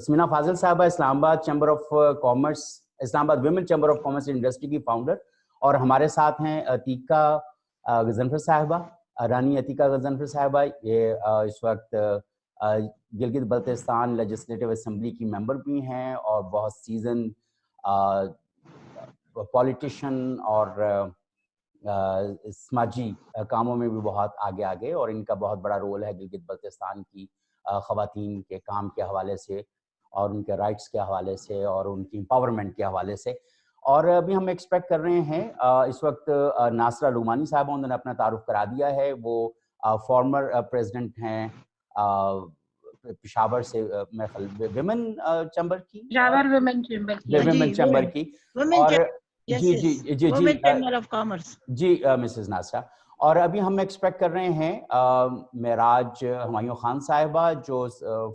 سمینا فاضل صاحبہ اسلام آباد chamber of commerce, اسلام آباد women chamber of commerce industry کی فاؤنڈر، اور ہمارے ساتھ ہیں عتیقہ غضنفر صاحبہ، رانی عتیقہ غضنفر صاحبہ. یہ اس وقت گلگت بلتستان لیجسلیٹو اسمبلی کی ممبر بھی ہیں اور بہت سیزن پولیٹیشین اور سماجی کاموں میں بھی بہت آگے، اور ان کا بہت بڑا رول ہے گلگت بلتستان کی خواتین کے کام کے حوالے سے اور ان کے رائٹس کے حوالے سے اور ان کی امپاورمنٹ کے حوالے سے. اور ابھی ہم ایکسپیکٹ کر رہے ہیں اس وقت ناصرہ لومانی صاحبہ، انہوں نے اپنا تعارف کرا دیا ہے. وہ فارمر پریزیڈنٹ ہیں پشاور سے، ویمن چیمبر کی، ویمن چیمبر کی. اور جی مسز ناصرہ. اور ابھی ہم ایکسپیکٹ کر رہے ہیں معراج ہمایوں خان صاحبہ جو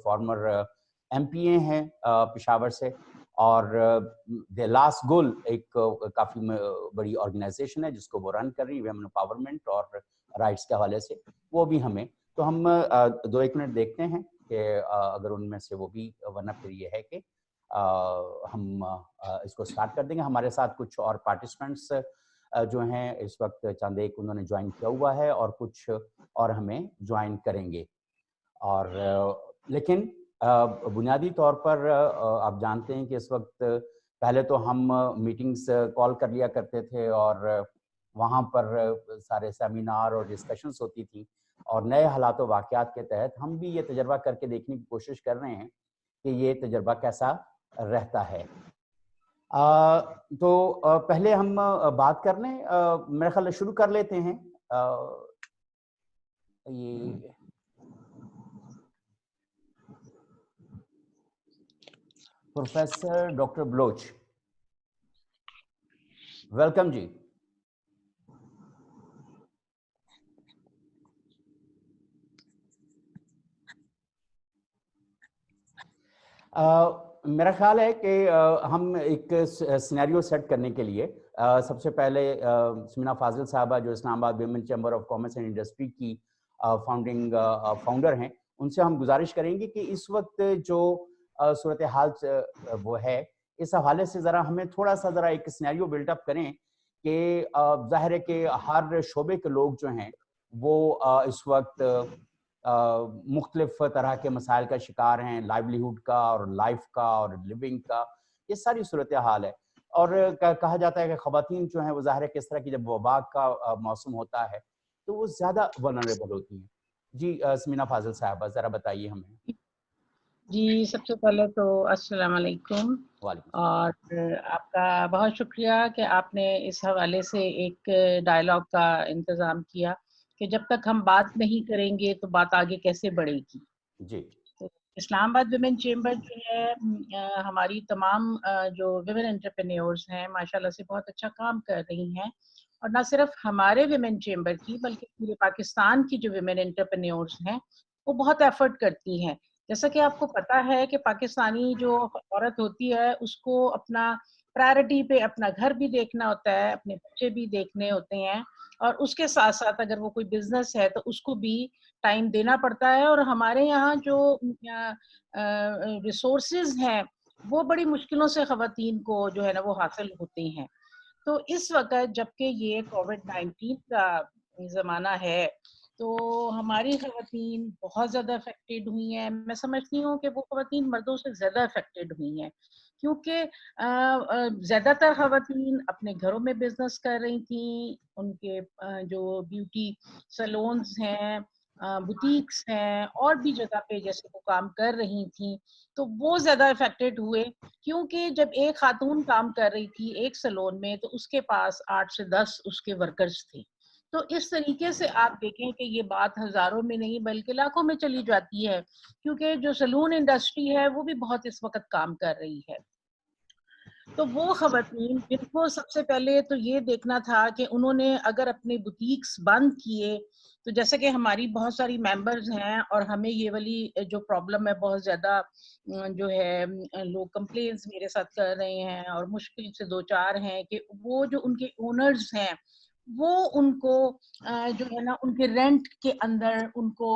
فارمر ایم پی اے ہیں پشاور سے، اور دی لاسٹ گول ایک کافی بڑی آرگنائزیشن ہے جس کو وہ رن کر رہی ہے ویمن امپاورمنٹ اور رائٹس کے حوالے سے. وہ بھی ہمیں تو ہم 2-1 منٹ دیکھتے ہیں کہ اگر ان میں سے وہ بھی، ورنہ پھر یہ ہے کہ ہم اس کو سٹارٹ کر دیں گے. ہمارے ساتھ کچھ اور پارٹیسپینٹس جو ہیں اس وقت چند ایک انہوں نے جوائن کیا ہوا ہے اور کچھ اور ہمیں جوائن کریں گے. اور لیکن بنیادی طور پر آپ جانتے ہیں کہ اس وقت پہلے تو ہم میٹنگز کال کر لیا کرتے تھے اور وہاں پر سارے سیمینار اور ڈسکشنز ہوتی تھیں، اور نئے حالات و واقعات کے تحت ہم بھی یہ تجربہ کر کے دیکھنے کی کوشش کر رہے ہیں کہ یہ تجربہ کیسا رہتا ہے. تو پہلے ہم بات کر لیں، میرے خیال شروع کر لیتے ہیں. یہ پروفیسر ڈاکٹر بلوچ، ویلکم جی. میرا خیال ہے کہ ہم ایک سینیریو سیٹ کرنے کے لیے سب سے پہلے سمینا فاضل صاحبہ جو اسلام آباد women chamber of commerce and industry کی فاؤنڈر ہیں، ان سے ہم گزارش کریں گے کہ اس وقت جو صورتحال وہ ہے، اس حوالے سے ذرا ہمیں تھوڑا سا ایک سینیریو بلڈ اپ کریں کہ ظاہر ہے کہ ہر شعبے کے لوگ جو ہیں وہ اس وقت مختلف طرح کے مسائل کا شکار ہیں، لائیولیہوڈ کا اور لائف کا اور لیونگ کا، یہ ساری صورتحال ہے. اور کہا جاتا ہے کہ خواتین جو ہیں وہ ظاہر ہے کہ اس طرح کی جب وبا کا موسم ہوتا ہے تو وہ زیادہ ولنریبل ہوتی ہیں. جی سمینا فاضل صاحبہ ذرا بتائیے ہمیں. جی سب سے پہلے تو السلام علیکم، اور آپ کا بہت شکریہ کہ آپ نے اس حوالے سے ایک ڈائلاگ کا انتظام کیا کہ جب تک ہم بات نہیں کریں گے تو بات آگے کیسے بڑھے گی. جی اسلام آباد ویمن چیمبر جو ہے ہماری تمام جو ویمن انٹرپرینیورز ہیں ماشاءاللہ سے بہت اچھا کام کر رہی ہیں، اور نہ صرف ہمارے ویمن چیمبر کی بلکہ پورے پاکستان کی جو ویمن انٹرپرینیورز ہیں وہ بہت ایفرٹ کرتی ہیں. جیسا کہ آپ کو پتا ہے کہ پاکستانی جو عورت ہوتی ہے اس کو اپنا پرائرٹی پہ اپنا گھر بھی دیکھنا ہوتا ہے، اپنے بچے بھی دیکھنے ہوتے ہیں، اور اس کے ساتھ ساتھ اگر وہ کوئی بزنس ہے تو اس کو بھی ٹائم دینا پڑتا ہے. اور ہمارے یہاں جو ریسورسز ہیں وہ بڑی مشکلوں سے خواتین کو جو ہے نا وہ حاصل ہوتے ہیں. تو اس وقت جبکہ یہ کووڈ-19 کا زمانہ ہے تو ہماری خواتین بہت زیادہ افیکٹڈ ہوئی ہیں. میں سمجھتی ہوں کہ وہ خواتین مردوں سے زیادہ افیکٹڈ ہوئی ہیں، کیونکہ زیادہ تر خواتین اپنے گھروں میں بزنس کر رہی تھیں. ان کے جو بیوٹی سیلونز ہیں، بوتیکس ہیں، اور بھی جگہ پہ جیسے وہ کام کر رہی تھیں تو وہ زیادہ افیکٹڈ ہوئے، کیونکہ جب ایک خاتون کام کر رہی تھی ایک سیلون میں تو اس کے پاس 8 سے 10 اس کے ورکرز تھے. تو اس طریقے سے آپ دیکھیں کہ یہ بات ہزاروں میں نہیں بلکہ لاکھوں میں چلی جاتی ہے، کیونکہ جو سیلون انڈسٹری ہے وہ بھی بہت اس وقت کام کر رہی ہے. تو وہ خواتین جن کو سب سے پہلے تو یہ دیکھنا تھا کہ انہوں نے اگر اپنے بوتیکس بند کیے تو جیسے کہ ہماری بہت ساری ممبرز ہیں اور ہمیں یہ والی جو پرابلم ہے بہت زیادہ جو ہے لوگ کمپلینس میرے ساتھ کر رہے ہیں اور مشکل سے 2-4 ہیں کہ وہ جو ان کے اونرز ہیں وہ ان کو جو ہے نا ان کے رینٹ کے اندر ان کو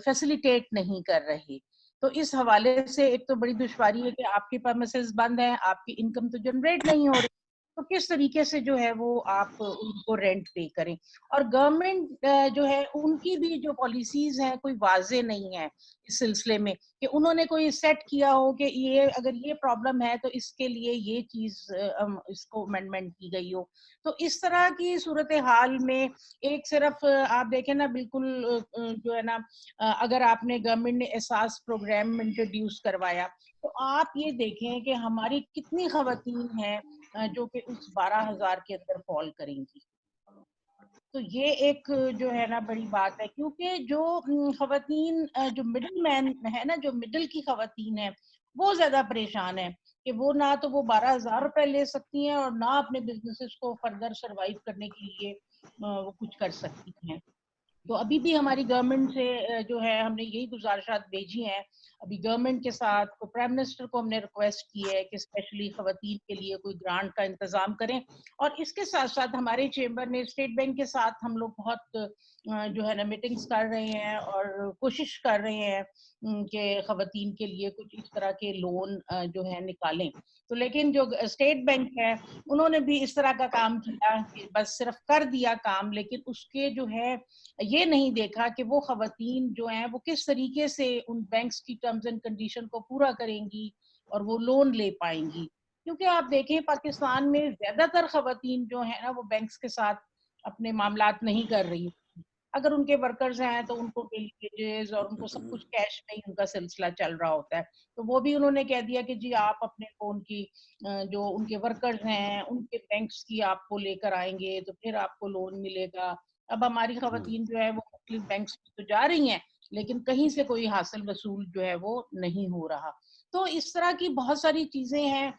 فیسیلیٹیٹ نہیں کر رہے. تو اس حوالے سے ایک تو بڑی دشواری ہے کہ آپ کی پرمیسز بند ہیں, آپ کی انکم تو جنریٹ نہیں ہو رہی, تو کس طریقے سے جو ہے وہ آپ ان کو رینٹ پے کریں. اور گورنمنٹ جو ہے ان کی بھی جو پالیسیز ہیں کوئی واضح نہیں ہے اس سلسلے میں, کہ انہوں نے کوئی سیٹ کیا ہو کہ یہ اگر یہ پرابلم ہے تو اس کے لیے یہ چیز اس کو امینڈمنٹ کی گئی ہو. تو اس طرح کی صورتحال میں ایک صرف آپ دیکھیں نا بالکل جو ہے نا اگر آپ نے گورنمنٹ نے احساس پروگرام انٹروڈیوس کروایا, تو آپ یہ دیکھیں کہ ہماری کتنی خواتین ہیں جو کہ اس 12,000 کے اندر فال کریں گی. تو یہ ایک جو ہے نا بڑی بات ہے, کیونکہ جو خواتین جو مڈل مین ہے نا, جو مڈل کی خواتین ہیں, وہ زیادہ پریشان ہیں کہ وہ نہ تو وہ 12,000 روپے لے سکتی ہیں اور نہ اپنے بزنسز کو فردر سروائیو کرنے کے لیے وہ کچھ کر سکتی ہیں. تو ابھی بھی ہماری گورنمنٹ سے جو ہے ہم نے یہی گزارشات بھیجی ہیں ابھی گورنمنٹ کے ساتھ. پرائم منسٹر کو ہم نے ریکویسٹ کی ہے کہ اسپیشلی خواتین کے لیے کوئی گرانٹ کا انتظام کریں, اور اس کے ساتھ ساتھ ہمارے چیمبر نے اسٹیٹ بینک کے ساتھ ہم لوگ بہت جو ہے نا میٹنگز کر رہے ہیں اور کوشش کر رہے ہیں کہ خواتین کے لیے کچھ اس طرح کے لون جو ہے نکالیں. تو لیکن جو اسٹیٹ بینک ہے انہوں نے بھی اس طرح کا کام کیا کہ بس صرف کر دیا کام, لیکن اس کے جو ہے یہ نہیں دیکھا کہ وہ خواتین جو ہیں وہ کس طریقے سے ان بینکس کی ٹرمز اینڈ کنڈیشن کو پورا کریں گی اور وہ لون لے پائیں گی. کیونکہ آپ دیکھیں پاکستان میں زیادہ تر خواتین جو ہیں نا وہ بینکس کے ساتھ اپنے معاملات نہیں کر رہی. اگر ان کے ورکرز ہیں تو ان کو ڈیلی ویجز اور ان کو سب کچھ کیش میں ہی ان کا سلسلہ چل رہا ہوتا ہے. تو وہ بھی انہوں نے کہہ دیا کہ جی آپ اپنے فون کی جو ان کے ورکرز ہیں ان کے بینکس کی آپ کو لے کر آئیں گے تو پھر آپ کو لون ملے گا. اب ہماری خواتین جو ہے وہ مختلف بینکس تو جا رہی ہیں لیکن کہیں سے کوئی حاصل وصول جو ہے وہ نہیں ہو رہا. تو اس طرح کی بہت ساری چیزیں ہیں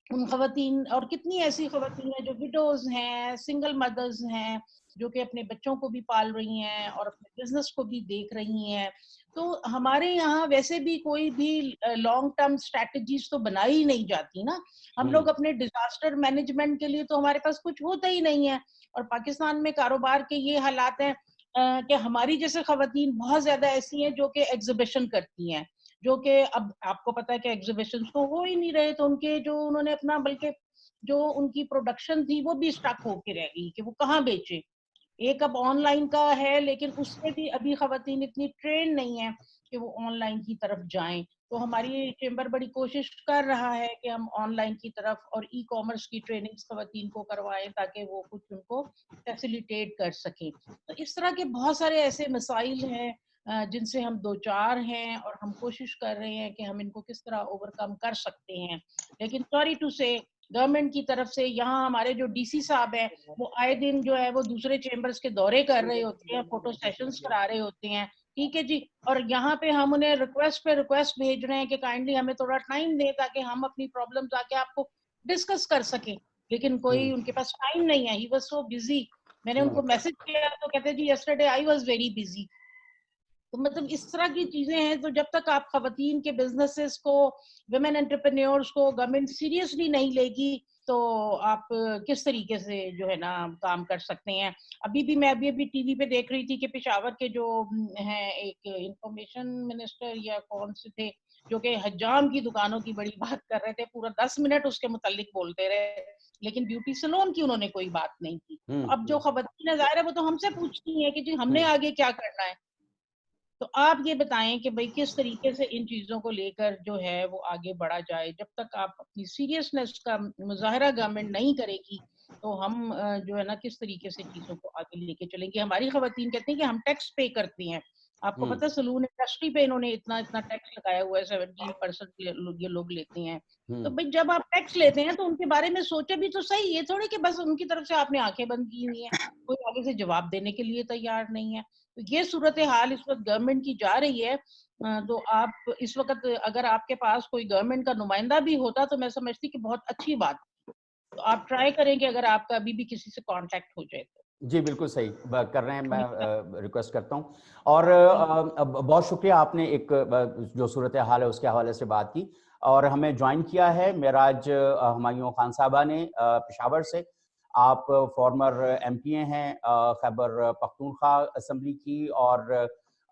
ان خواتین, اور کتنی ایسی خواتین ہیں جو وڈوز ہیں, سنگل مدرز ہیں, جو کہ اپنے بچوں کو بھی پال رہی ہیں اور اپنے بزنس کو بھی دیکھ رہی ہیں. تو ہمارے یہاں ویسے بھی کوئی بھی لانگ ٹرم اسٹریٹجیز تو بنائی نہیں جاتی نا. ہم لوگ اپنے ڈیزاسٹر مینجمنٹ کے لیے تو ہمارے پاس کچھ ہوتا ہی نہیں ہے, اور پاکستان میں کاروبار کے یہ حالات ہیں کہ ہماری جیسے خواتین بہت زیادہ ایسی ہیں جو کہ ایگزیبیشن کرتی ہیں, جو کہ اب آپ کو پتا ہے کہ ایگزیبیشنز تو ہو ہی نہیں رہے, تو ان کے جو انہوں نے اپنا بلکہ جو ان کی پروڈکشن تھی وہ بھی اسٹک ہو کے رہ گئی کہ وہ کہاں بیچے. ایک اب آن لائن کا ہے لیکن اس میں بھی ابھی خواتین اتنی ٹرینڈ نہیں ہے کہ وہ آن لائن کی طرف جائیں. تو ہماری چیمبر بڑی کوشش کر رہا ہے کہ ہم آن لائن کی طرف اور ای کامرس کی ٹریننگ خواتین کو کروائیں تاکہ وہ کچھ ان کو فیسیلیٹیٹ کر سکیں. تو اس طرح کے بہت سارے ایسے مسائل ہیں جن سے ہم دو چار ہیں اور ہم کوشش کر رہے ہیں کہ ہم ان کو کس طرح اوور کم کر سکتے ہیں. لیکن سوری ٹو سے گورنمنٹ کی طرف سے یہاں ہمارے جو ڈی سی صاحب ہیں وہ آئے دن جو ہے وہ دوسرے چیمبرز کے دورے کر رہے ہوتے ہیں, فوٹو سیشنز کرا رہے ہوتے ہیں, ٹھیک ہے جی, اور یہاں پہ ہم انہیں ریکویسٹ پہ ریکویسٹ بھیج رہے ہیں کہ کائنڈلی ہمیں تھوڑا ٹائم دیں تاکہ ہم اپنی پرابلمز آ کے آپ کو ڈسکس کر سکیں. لیکن کوئی ان کے پاس ٹائم نہیں ہے, ہی واز سو بزی. میں نے ان کو میسج کیا تو کہتے جی yesterday I was very busy. تو مطلب اس طرح کی چیزیں ہیں. تو جب تک آپ خواتین کے بزنسز کو, ویمن انٹرپرینیورز کو گورنمنٹ سیریسلی نہیں لے گی تو آپ کس طریقے سے جو ہے نا کام کر سکتے ہیں. میں ابھی ٹی وی پہ دیکھ رہی تھی کہ پشاور کے جو ہیں ایک انفارمیشن منسٹر یا کون سے تھے جو کہ حجام کی دکانوں کی بڑی بات کر رہے تھے, پورا 10 منٹ اس کے متعلق بولتے رہے, لیکن بیوٹی سلون کی انہوں نے کوئی بات نہیں کی. اب جو خواتین ظاہر ہے وہ تو ہم سے پوچھتی ہیں کہ جی ہم نے آگے کیا کرنا ہے. تو آپ یہ بتائیں کہ بھئی کس طریقے سے ان چیزوں کو لے کر جو ہے وہ آگے بڑھا جائے. جب تک آپ اپنی سیریسنس کا مظاہرہ گورنمنٹ نہیں کرے گی تو ہم جو ہے نا کس طریقے سے چیزوں کو آگے لے کے چلیں گے. ہماری خواتین کہتی ہیں کہ ہم ٹیکس پے کرتی ہیں. آپ کو پتہ سلون انڈسٹری پہ انہوں نے اتنا ٹیکس لگایا ہوا ہے, 17% یہ لوگ لیتے ہیں. تو بھئی جب آپ ٹیکس لیتے ہیں تو ان کے بارے میں سوچے بھی تو صحیح, یہ تھوڑی کہ بس ان کی طرف سے آپ نے آنکھیں بند کی ہوئی ہیں, کوئی آگے سے جواب دینے کے لیے تیار نہیں ہے. تو یہ صورتحال اس وقت گورنمنٹ کی جا رہی ہے. تو آپ اس وقت اگر آپ کے پاس کوئی گورنمنٹ کا نمائندہ بھی ہوتا تو میں سمجھتی کہ بہت اچھی بات. تو آپ ٹرائی کریں کہ اگر آپ کا ابھی بھی کسی سے کانٹیکٹ ہو جائے تو. جی بالکل صحیح کر رہے ہیں, میں ریکویسٹ کرتا ہوں. اور بہت شکریہ, آپ نے ایک جو صورتحال ہے اس کے حوالے سے بات کی, اور ہمیں جوائن کیا ہے معراج ہمایوں خان صاحبہ نے پشاور سے. آپ فارمر ایم پی اے ہیں خیبر پختونخوا اسمبلی کی, اور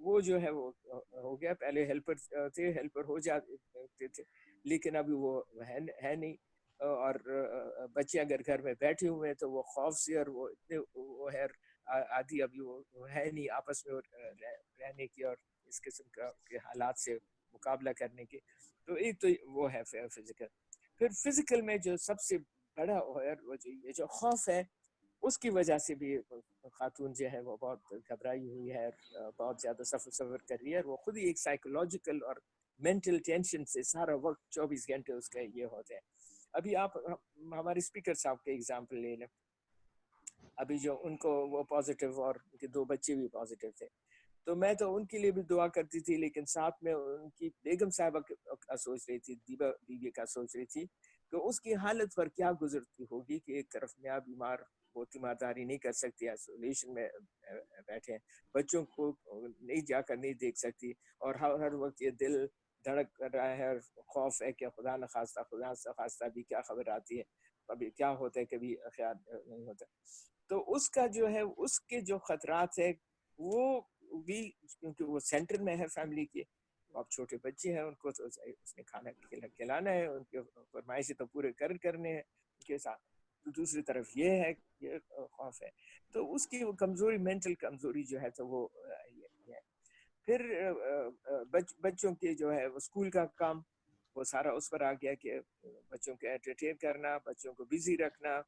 وہ جو ہے وہ ہو گیا. پہلے ہیلپر تھے, ہیلپر ہو جاتے تھے, لیکن ابھی وہ ہے نہیں. اور بچے اگر گھر میں بیٹھے ہوئے ہیں تو وہ خوف سے اور وہ اتنے وہ ہے آدھی ابھی وہ ہے نہیں آپس میں رہنے کی اور اس قسم کے حالات سے مقابلہ کرنے کی. تو ایک تو وہ ہے فزیکل. پھر فزیکل میں جو سب سے بڑا ہے وہ یہ جو خوف ہے, اس کی وجہ سے بھی خاتون جو ہے وہ بہت گھبرائی ہوئی ہے, بہت زیادہ سفر کر رہی ہے, اور وہ خود ہی ایک سائیکولوجیکل اور مینٹل ٹینشن سے سارا وقت 24 گھنٹے اس کا یہ ہوتے ہیں. ابھی آپ ہمارے اسپیکر صاحب کے ایگزامپل لے لیں, ابھی جو ان کو وہ پازیٹیو اور ان کے 2 بچے بھی پازیٹیو تھے, تو میں تو ان کے لیے بھی دعا کرتی تھی, لیکن ساتھ میں ان کی بیگم صاحبہ کا سوچ رہی تھی, دیبا بیوی کا سوچ رہی تھی کہ اس کی حالت پر کیا گزرتی ہوگی کہ ایک طرف میں بیمار, وہ تیمارداری نہیں کر سکتی, آئسولیشن میں بیٹھے ہیں, بچوں کو نہیں جا کر نہیں دیکھ سکتی, اور ہر وقت یہ دل دھڑک کر رہا ہے, اور خوف ہے کہ خدا نخواستہ بھی کیا خبر آتی ہے, کبھی کیا ہوتا ہے, کبھی خیال نہیں ہوتا. تو اس کا جو ہے اس کے جو خطرات ہے وہ بھی, کیونکہ وہ سینٹر میں ہے فیملی کے, اب چھوٹے بچے ہیں, ان کو تو اس نے کھانا کھلانا ہے, ان کے فرمائشیں تو پورے کرنے ہیں ان کے ساتھ. تو دوسری طرف یہ ہے, یہ خوف ہے, تو اس کی وہ کمزوری, مینٹل کمزوری جو ہے تو وہ یہ ہے. پھر بچوں کے جو ہے وہ اسکول کا کام, وہ سارا اس پر آ گیا کہ بچوں کو انٹرٹین کرنا, بچوں کو بزی رکھنا,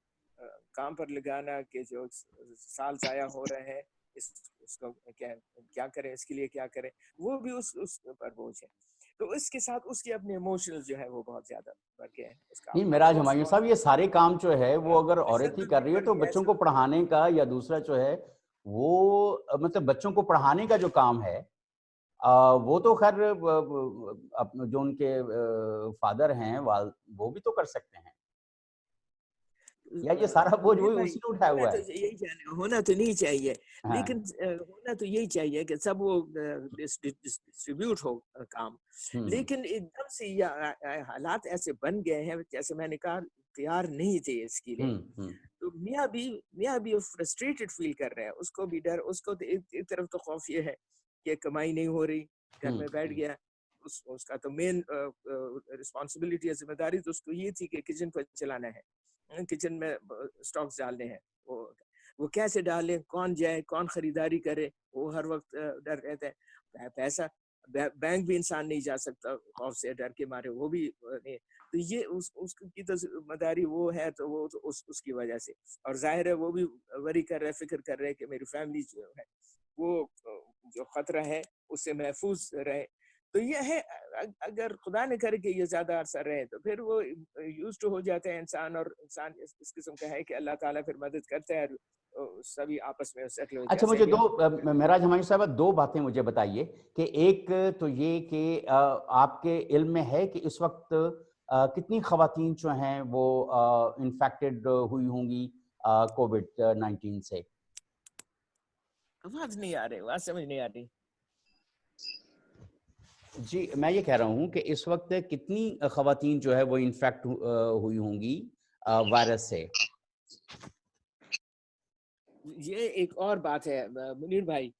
کام پر لگانا, کہ جو سال ضائع ہو رہے ہیں اس کو کیا کریں, اس کے لیے کیا کریں, وہ بھی اس پر بوجھ ہے. تو اس کے ساتھ اس کی اپنے ایموشنل جو ہے وہ بہت زیادہ بڑھ گئے ہیں. اس کا نہیں اپنا معراج خوف ہمایوں بہت صاحب, یہ سارے کام جو ہے وہ اگر عورت ہی تشدد کر بھی رہی ہے بڑھ تو گیا بچوں کو پڑھانے کا, یا دوسرا جو ہے وہ مطلب بچوں کو پڑھانے کا جو کام ہے وہ تو خیر جو ان کے فادر ہیں وہ بھی تو کر سکتے ہیں, یا یہ سارا بوجھ منیر وہی بھائی, اسی نے اٹھایا ہوا ہے؟ ہونا تو نہیں چاہیے, ہاں, لیکن ہونا تو یہی چاہیے کہ سب وہ ڈسٹریبیوٹ ہو کام. لیکن ایک دم سے یہ حالات ایسے بن گئے ہیں, جیسے میں نے کہا تیار نہیں تھے اس کے لیے. تو میاں بھی فرسٹریٹڈ فیل کر رہے ہیں, اس کو بھی ڈر, اس کو ایک طرف تو خوف یہ ہے کہ کمائی نہیں ہو رہی, گھر میں بیٹھ گیا, اس کا تو مین رسپانسبلٹی ہے, ذمہ داری تو اس کو یہ تھی کہ کچن کو چلانا ہے, کچن میں سٹاکس ڈالنے ہیں, وہ کیسے ڈالیں, کون جائے, کون خریداری کرے, وہ ہر وقت ڈر رہتا ہے. پیسہ بینک بھی انسان نہیں جا سکتا خوف سے, ڈر کے مارے, وہ بھی نہیں. تو یہ اس کی تو ذمہ داری وہ ہے, تو وہ اس کی وجہ سے, اور ظاہر ہے وہ بھی وری کر رہے, فکر کر رہے کہ میری فیملی جو ہے وہ جو خطرہ ہے اس سے محفوظ رہے. تو یہ ہے, اگر خدا نے کرے کہ یہ زیادہ عرصہ رہے تو پھر وہ یوزڈ ہو جاتے ہیں انسان, اور انسان اس قسم کا ہے کہ اللہ تعالیٰ پھر مدد کرتا ہے, سبھی آپس میں سیٹل ہو. اچھا مجھے معراج ہمایوں صاحبہ 2 باتیں مجھے بتائیے, کہ ایک تو یہ کہ آپ کے علم میں ہے کہ اس وقت کتنی خواتین جو ہیں وہ انفیکٹڈ ہوئی ہوں گی کووڈ-19 سے؟ آواز نہیں آ رہی, آواز سمجھ نہیں آ رہی. جی میں یہ کہہ رہا ہوں کہ اس وقت کتنی خواتین جو ہے وہ انفیکٹ ہوئی ہوں گی وائرس سے؟ یہ ایک اور بات ہے منیر بھائی,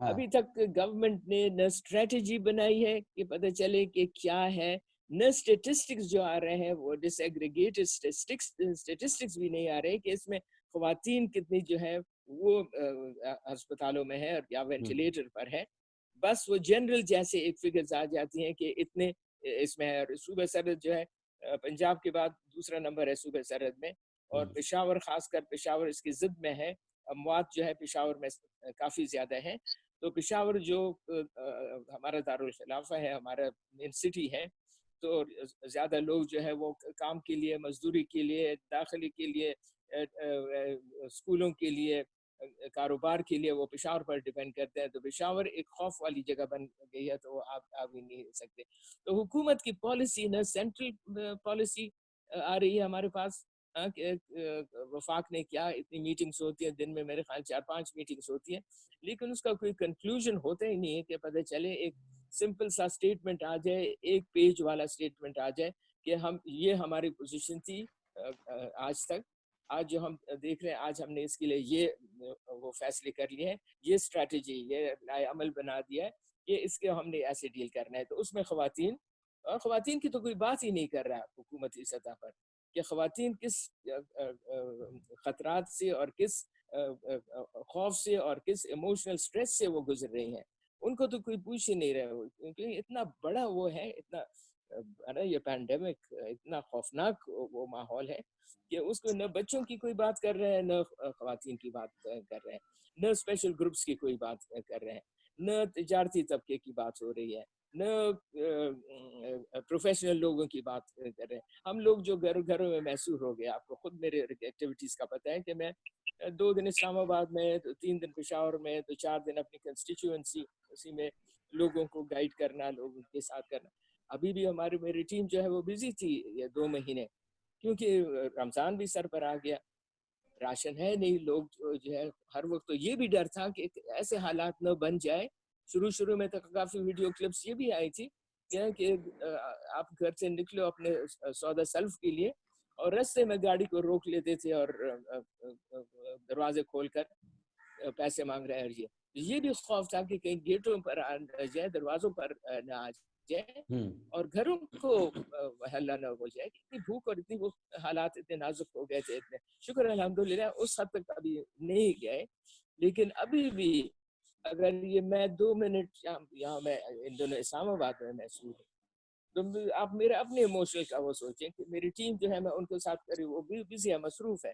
ابھی تک گورنمنٹ نے نہ اسٹریٹجی بنائی ہے کہ پتہ چلے کہ کیا ہے, نہ اسٹیٹسٹکس جو آ رہے ہیں وہ ڈس ایگریگیٹڈ اسٹیٹسٹکس بھی نہیں آ رہے کہ اس میں خواتین کتنی جو ہے وہ ہسپتالوں میں ہے یا وینٹیلیٹر پر ہے. بس وہ جنرل جیسے ایک فگرز آ جاتی ہیں کہ اتنے اس میں ہے. صوبہ سرحد جو ہے پنجاب کے بعد دوسرا نمبر ہے صوبہ سرحد میں, اور پشاور, خاص کر پشاور اس کی ضد میں ہے. اموات جو ہے پشاور میں کافی زیادہ ہیں. تو پشاور جو ہمارا دارالخلافہ ہے, ہمارا مین سٹی ہے, تو زیادہ لوگ جو ہے وہ کام کے لیے, مزدوری کے لیے, داخلے کے لیے, اسکولوں کے لیے, کاروبار کے لیے وہ پشاور پر ڈیپینڈ کرتے ہیں. تو پشاور ایک خوف والی جگہ بن گئی ہے, تو وہ آپ آ بھی نہیں سکتے. تو حکومت کی پالیسی, نہ سینٹرل پالیسی آ رہی ہے ہمارے پاس, وفاق نے کیا اتنی میٹنگز ہوتی ہیں دن میں, میرے خیال 4-5 میٹنگز ہوتی ہیں, لیکن اس کا کوئی کنکلوژن ہوتا ہی نہیں ہے کہ پتہ چلے ایک سمپل سا سٹیٹمنٹ آ جائے, ایک پیج والا سٹیٹمنٹ آ جائے کہ یہ ہماری پوزیشن تھی آج تک. آج جو ہم دیکھ رہے ہیں, آج ہم نے اس کے لیے یہ وہ فیصلے کر لیے ہیں, یہ اسٹریٹجی, یہ نئے عمل بنا دیا ہے کہ اس کے ہم نے ایسے ڈیل کرنا ہے. تو اس میں خواتین کی تو کوئی بات ہی نہیں کر رہا حکومتی سطح پر کہ خواتین کس خطرات سے اور کس خوف سے اور کس ایموشنل سٹریس سے وہ گزر رہی ہیں, ان کو تو کوئی پوچھ ہی نہیں رہا, کیونکہ اتنا بڑا وہ ہے, اتنا یہ پینڈیمک اتنا خوفناک وہ ماحول ہے کہ اس کو نہ بچوں کی کوئی بات کر رہے ہیں, نہ خواتین کی بات کر رہے ہیں, نہ اسپیشل گروپس کی کوئی بات کر رہے ہیں, نہ تجارتی طبقے کی بات ہو رہی ہے, نہ پروفیشنل لوگوں کی بات کر رہے ہیں. ہم لوگ جو گھروں میں محسوس ہو گیا, آپ کو خود میرے ایکٹیویٹیز کا پتہ ہے کہ میں 2 دن اسلام آباد میں, 3 دن پشاور میں, 4 دن اپنی کنسٹیچوئنسی اسی میں لوگوں کو گائیڈ کرنا, لوگوں کے ساتھ کرنا. ابھی بھی میری ٹیم جو ہے وہ بزی تھی یہ 2 مہینے, کیونکہ رمضان بھی سر پر آ گیا, راشن ہے نہیں, لوگ جو ہے ہر وقت. تو یہ بھی ڈر تھا کہ ایسے حالات نہ بن جائے. شروع میں تو کافی ویڈیو کلپس یہ بھی آئی تھی کہ آپ گھر سے نکلو اپنے سودا سلف کے لیے اور رستے میں گاڑی کو روک لیتے تھے اور دروازے کھول کر پیسے مانگ رہے ہیں. یہ بھی خوف تھا کہ کہیں گیٹوں پر آ جائے, دروازوں پر نہ آ جائے اور گھروں کو حلہ نہ ہو جائے. اتنی بھوک اور اتنی وہ حالات اتنے نازک ہو گئے تھے. شکر الحمدللہ اس حد تک ابھی نہیں گئے, لیکن ابھی بھی اگر یہ میں 2 منٹ یہاں میں ان دونوں اسلام آباد میں محسوس ہوں, تو آپ میرے اپنے ایموشنل کا وہ سوچیں کہ میری ٹیم جو ہے میں ان کے ساتھ کری وہ بھی بزی ہے, مصروف ہے.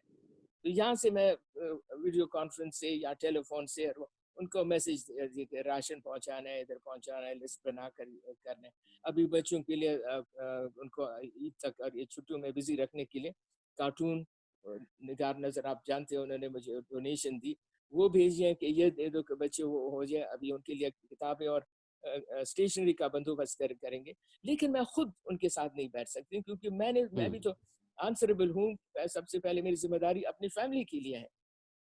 تو یہاں سے میں ویڈیو کانفرنس سے یا ٹیلی فون سے ان کو میسج دی کہ راشن پہنچانا ہے, ادھر پہنچانا ہے, لسٹ بنا کر کرنا ہے. ابھی بچوں کے لیے ان کو عید تک اور یہ چھٹیوں میں بزی رکھنے کے لیے کارٹون نگار نظر آپ جانتے ہیں, انہوں نے مجھے ڈونیشن دی, وہ بھیجیں کہ یہ دے دو کہ بچے وہ ہو جائے. ابھی ان کے لیے کتابیں اور اسٹیشنری کا بندوبست کریں گے. لیکن میں خود ان کے ساتھ نہیں بیٹھ سکتی, کیونکہ میں بھی تو آنسریبل ہوں. سب سے پہلے میری ذمہ داری اپنی فیملی کے لیے ہے.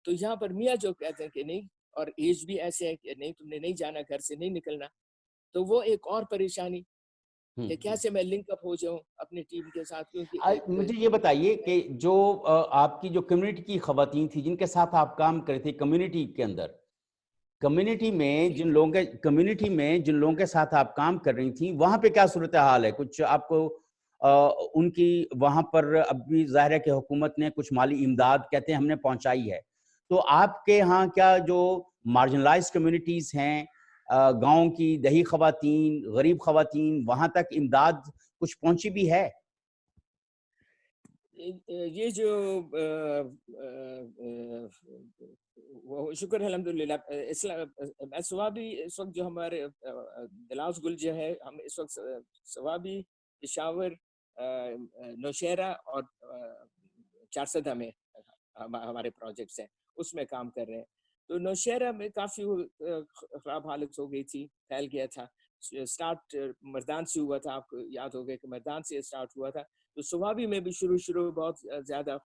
تو یہاں پر میاں جو کہتے ہیں کہ نہیں, اور ایج بھی ایسے ہے کہ نہیں تم نے نہیں جانا, گھر سے نہیں نکلنا, تو وہ ایک اور پریشانی کہ کیسے میں لنک اپ ہو جاؤں اپنی ٹیم کے ساتھ. کیونکہ مجھے یہ بتائیے کہ جو آپ کی جو کمیونٹی کی خواتین تھی جن کے ساتھ آپ کام کرے تھے کمیونٹی کے اندر, کمیونٹی میں جن لوگوں کے ساتھ آپ کام کر رہی تھیں, وہاں پہ کیا صورتحال ہے؟ کچھ آپ کو ان کی وہاں پر اب بھی ظاہر ہے کہ حکومت نے کچھ مالی امداد کہتے ہیں ہم نے پہنچائی ہے, تو آپ کے ہاں کیا جو مارجنلائز کمیونٹیز ہیں, گاؤں کی دیہی خواتین, غریب خواتین, وہاں تک امداد کچھ پہنچی بھی ہے؟ یہ جو شکر الحمدللہ میں سوابی اس وقت جو ہمارے دلاؤس گل جو ہے, ہم اس وقت سوابی, پشاور, نوشہرہ اور چارسدہ میں ہمارے پروجیکٹس ہیں, اس میں کام کر رہے ہیں. تو نوشہرہ میں کافی خراب حالت ہو گئی تھی, پھیل گیا تھا. سٹارٹ مردان سے ہوا تھا, آپ کو یاد ہو گیا کہ مردان سے سٹارٹ ہوا تھا. تو سوابی میں بھی شروع بہت زیادہ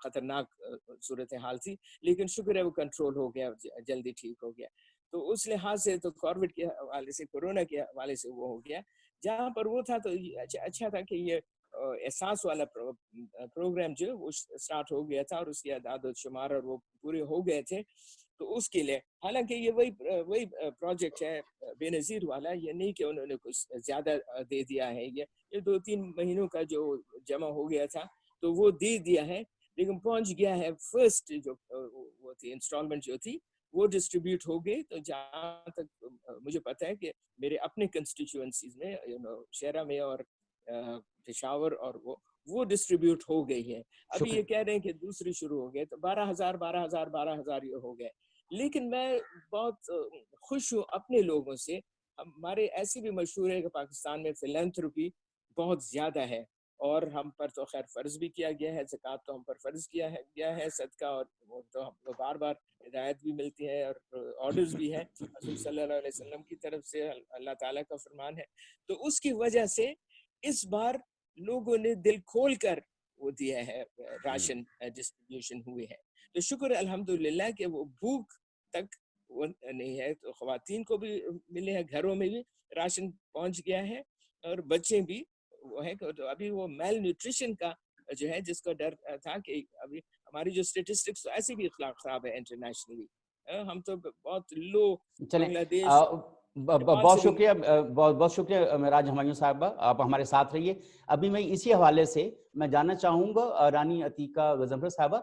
خطرناک صورتحال تھی, لیکن شکر ہے وہ کنٹرول ہو گیا, جلدی ٹھیک ہو گیا. تو اس لحاظ سے تو کووڈ کے حوالے سے, کورونا کے حوالے سے وہ ہو گیا. جہاں پر وہ تھا تو اچھا تھا کہ یہ احساس والا پروگرام جو وہ سٹارٹ ہو گیا تھا, اور اس کی اعداد و شمار اور وہ پورے ہو گئے تھے. تو اس کے لیے حالانکہ یہ وہی پروجیکٹ ہے بے نظیر والا, یہ نہیں کہ انہوں نے کچھ زیادہ دے دیا ہے. یہ 2-3 مہینوں کا جو جمع ہو گیا تھا تو وہ دے دیا ہے, لیکن پہنچ گیا ہے فرسٹ جو وہ تھی انسٹالمنٹ جو تھی وہ ڈسٹریبیوٹ ہو گئی. تو جہاں تک مجھے پتہ ہے کہ میرے اپنے کنسٹیچوئنسیز میں, شہرہ میں اور پشاور, اور وہ ڈسٹریبیوٹ ہو گئی ہے. ابھی یہ کہہ رہے ہیں کہ دوسری شروع ہو گئے, تو 12,000 یہ ہو گئے. لیکن میں بہت خوش ہوں اپنے لوگوں سے. ہمارے ایسی بھی مشہور ہے کہ پاکستان میں فیلانتھروپی بہت زیادہ ہے, اور ہم پر تو خیر فرض بھی کیا گیا ہے, زکوٰۃ تو ہم پر فرض کیا گیا ہے, صدقہ اور وہ تو ہم کو بار بار ہدایت بھی ملتی ہے اور آرڈرز بھی ہے رسول صلی اللہ علیہ وسلم کی طرف سے, اللہ تعالیٰ کا فرمان ہے. تو اس کی وجہ سے اس بار لوگوں نے دل کھول کر وہ دیا ہے, راشن ڈسٹریبیوشن ہوئے ہیں. تو شکر الحمدللہ کہ وہ بھوک تک وہ نہیں ہے. تو خواتین کو بھی ملے ہیں, گھروں میں بھی راشن پہنچ گیا ہے, اور بچے بھی وہ ہے. تو ابھی وہ میل نیوٹریشن کا جو ہے, جس کا ڈر تھا کہ ابھی ہماری جو اسٹیٹسٹکس ایسے بھی خراب ہے انٹرنیشنلی. ہم تو بہت لو. چلیں بنگلہ بہت شکریہ بہت شکریہ معراج ہمایوں صاحبہ, آپ ہمارے ساتھ رہیے. ابھی میں اسی حوالے سے میں جاننا چاہوں گا رانی عتیقہ غضنفر صاحبہ,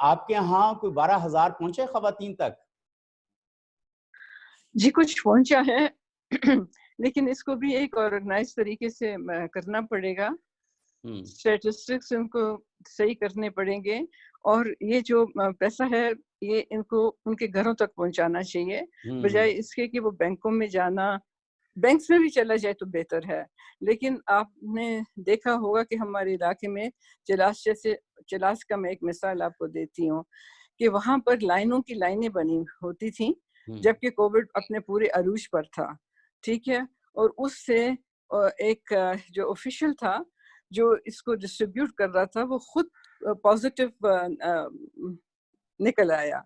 آپ کے ہاں کوئی 12,000 پہنچے خواتین تک؟ جی کچھ پہنچا ہے لیکن اس کو بھی ایک آرگنائز طریقے سے کرنا پڑے گا. اسٹیٹسٹکس ان کو صحیح کرنے پڑیں گے, اور یہ جو پیسہ ہے یہ ان کو ان کے گھروں تک پہنچانا چاہیے, بجائے اس کے کہ وہ بینکوں میں جانا. بینکس میں بھی چلا جائے تو بہتر ہے, لیکن آپ نے دیکھا ہوگا کہ ہمارے علاقے میں چلاس کا میں ایک مثال آپ کو دیتی ہوں کہ وہاں پر لائنوں کی لائنیں بنی ہوتی تھیں جبکہ کووڈ اپنے پورے عروج پر تھا, ٹھیک ہے. اور اس سے ایک جو آفیشل تھا جو اس کو ڈسٹریبیوٹ کر رہا تھا وہ خود پازیٹیو نکل آیا.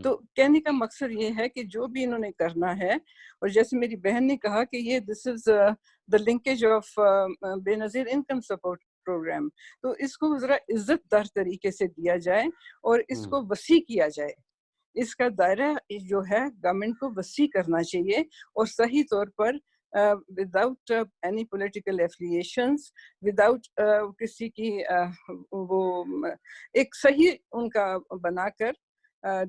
تو کہنے کا مقصد یہ ہے کہ جو بھی انہوں نے کرنا ہے, اور جیسے میری بہن نے کہا کہ یہ دس از دا لنکیج آف بے نظیر انکم سپورٹ پروگرام, تو اس کو ذرا عزت دار طریقے سے دیا جائے اور اس کو وسیع کیا جائے. اس کا دائرہ جو ہے گورنمنٹ کو وسیع کرنا چاہیے اور صحیح طور پر وداؤٹ اینی پولیٹیکل ایفیلیشنز, وداؤٹ کسی کی وہ ایک صحیح ان کا بنا کر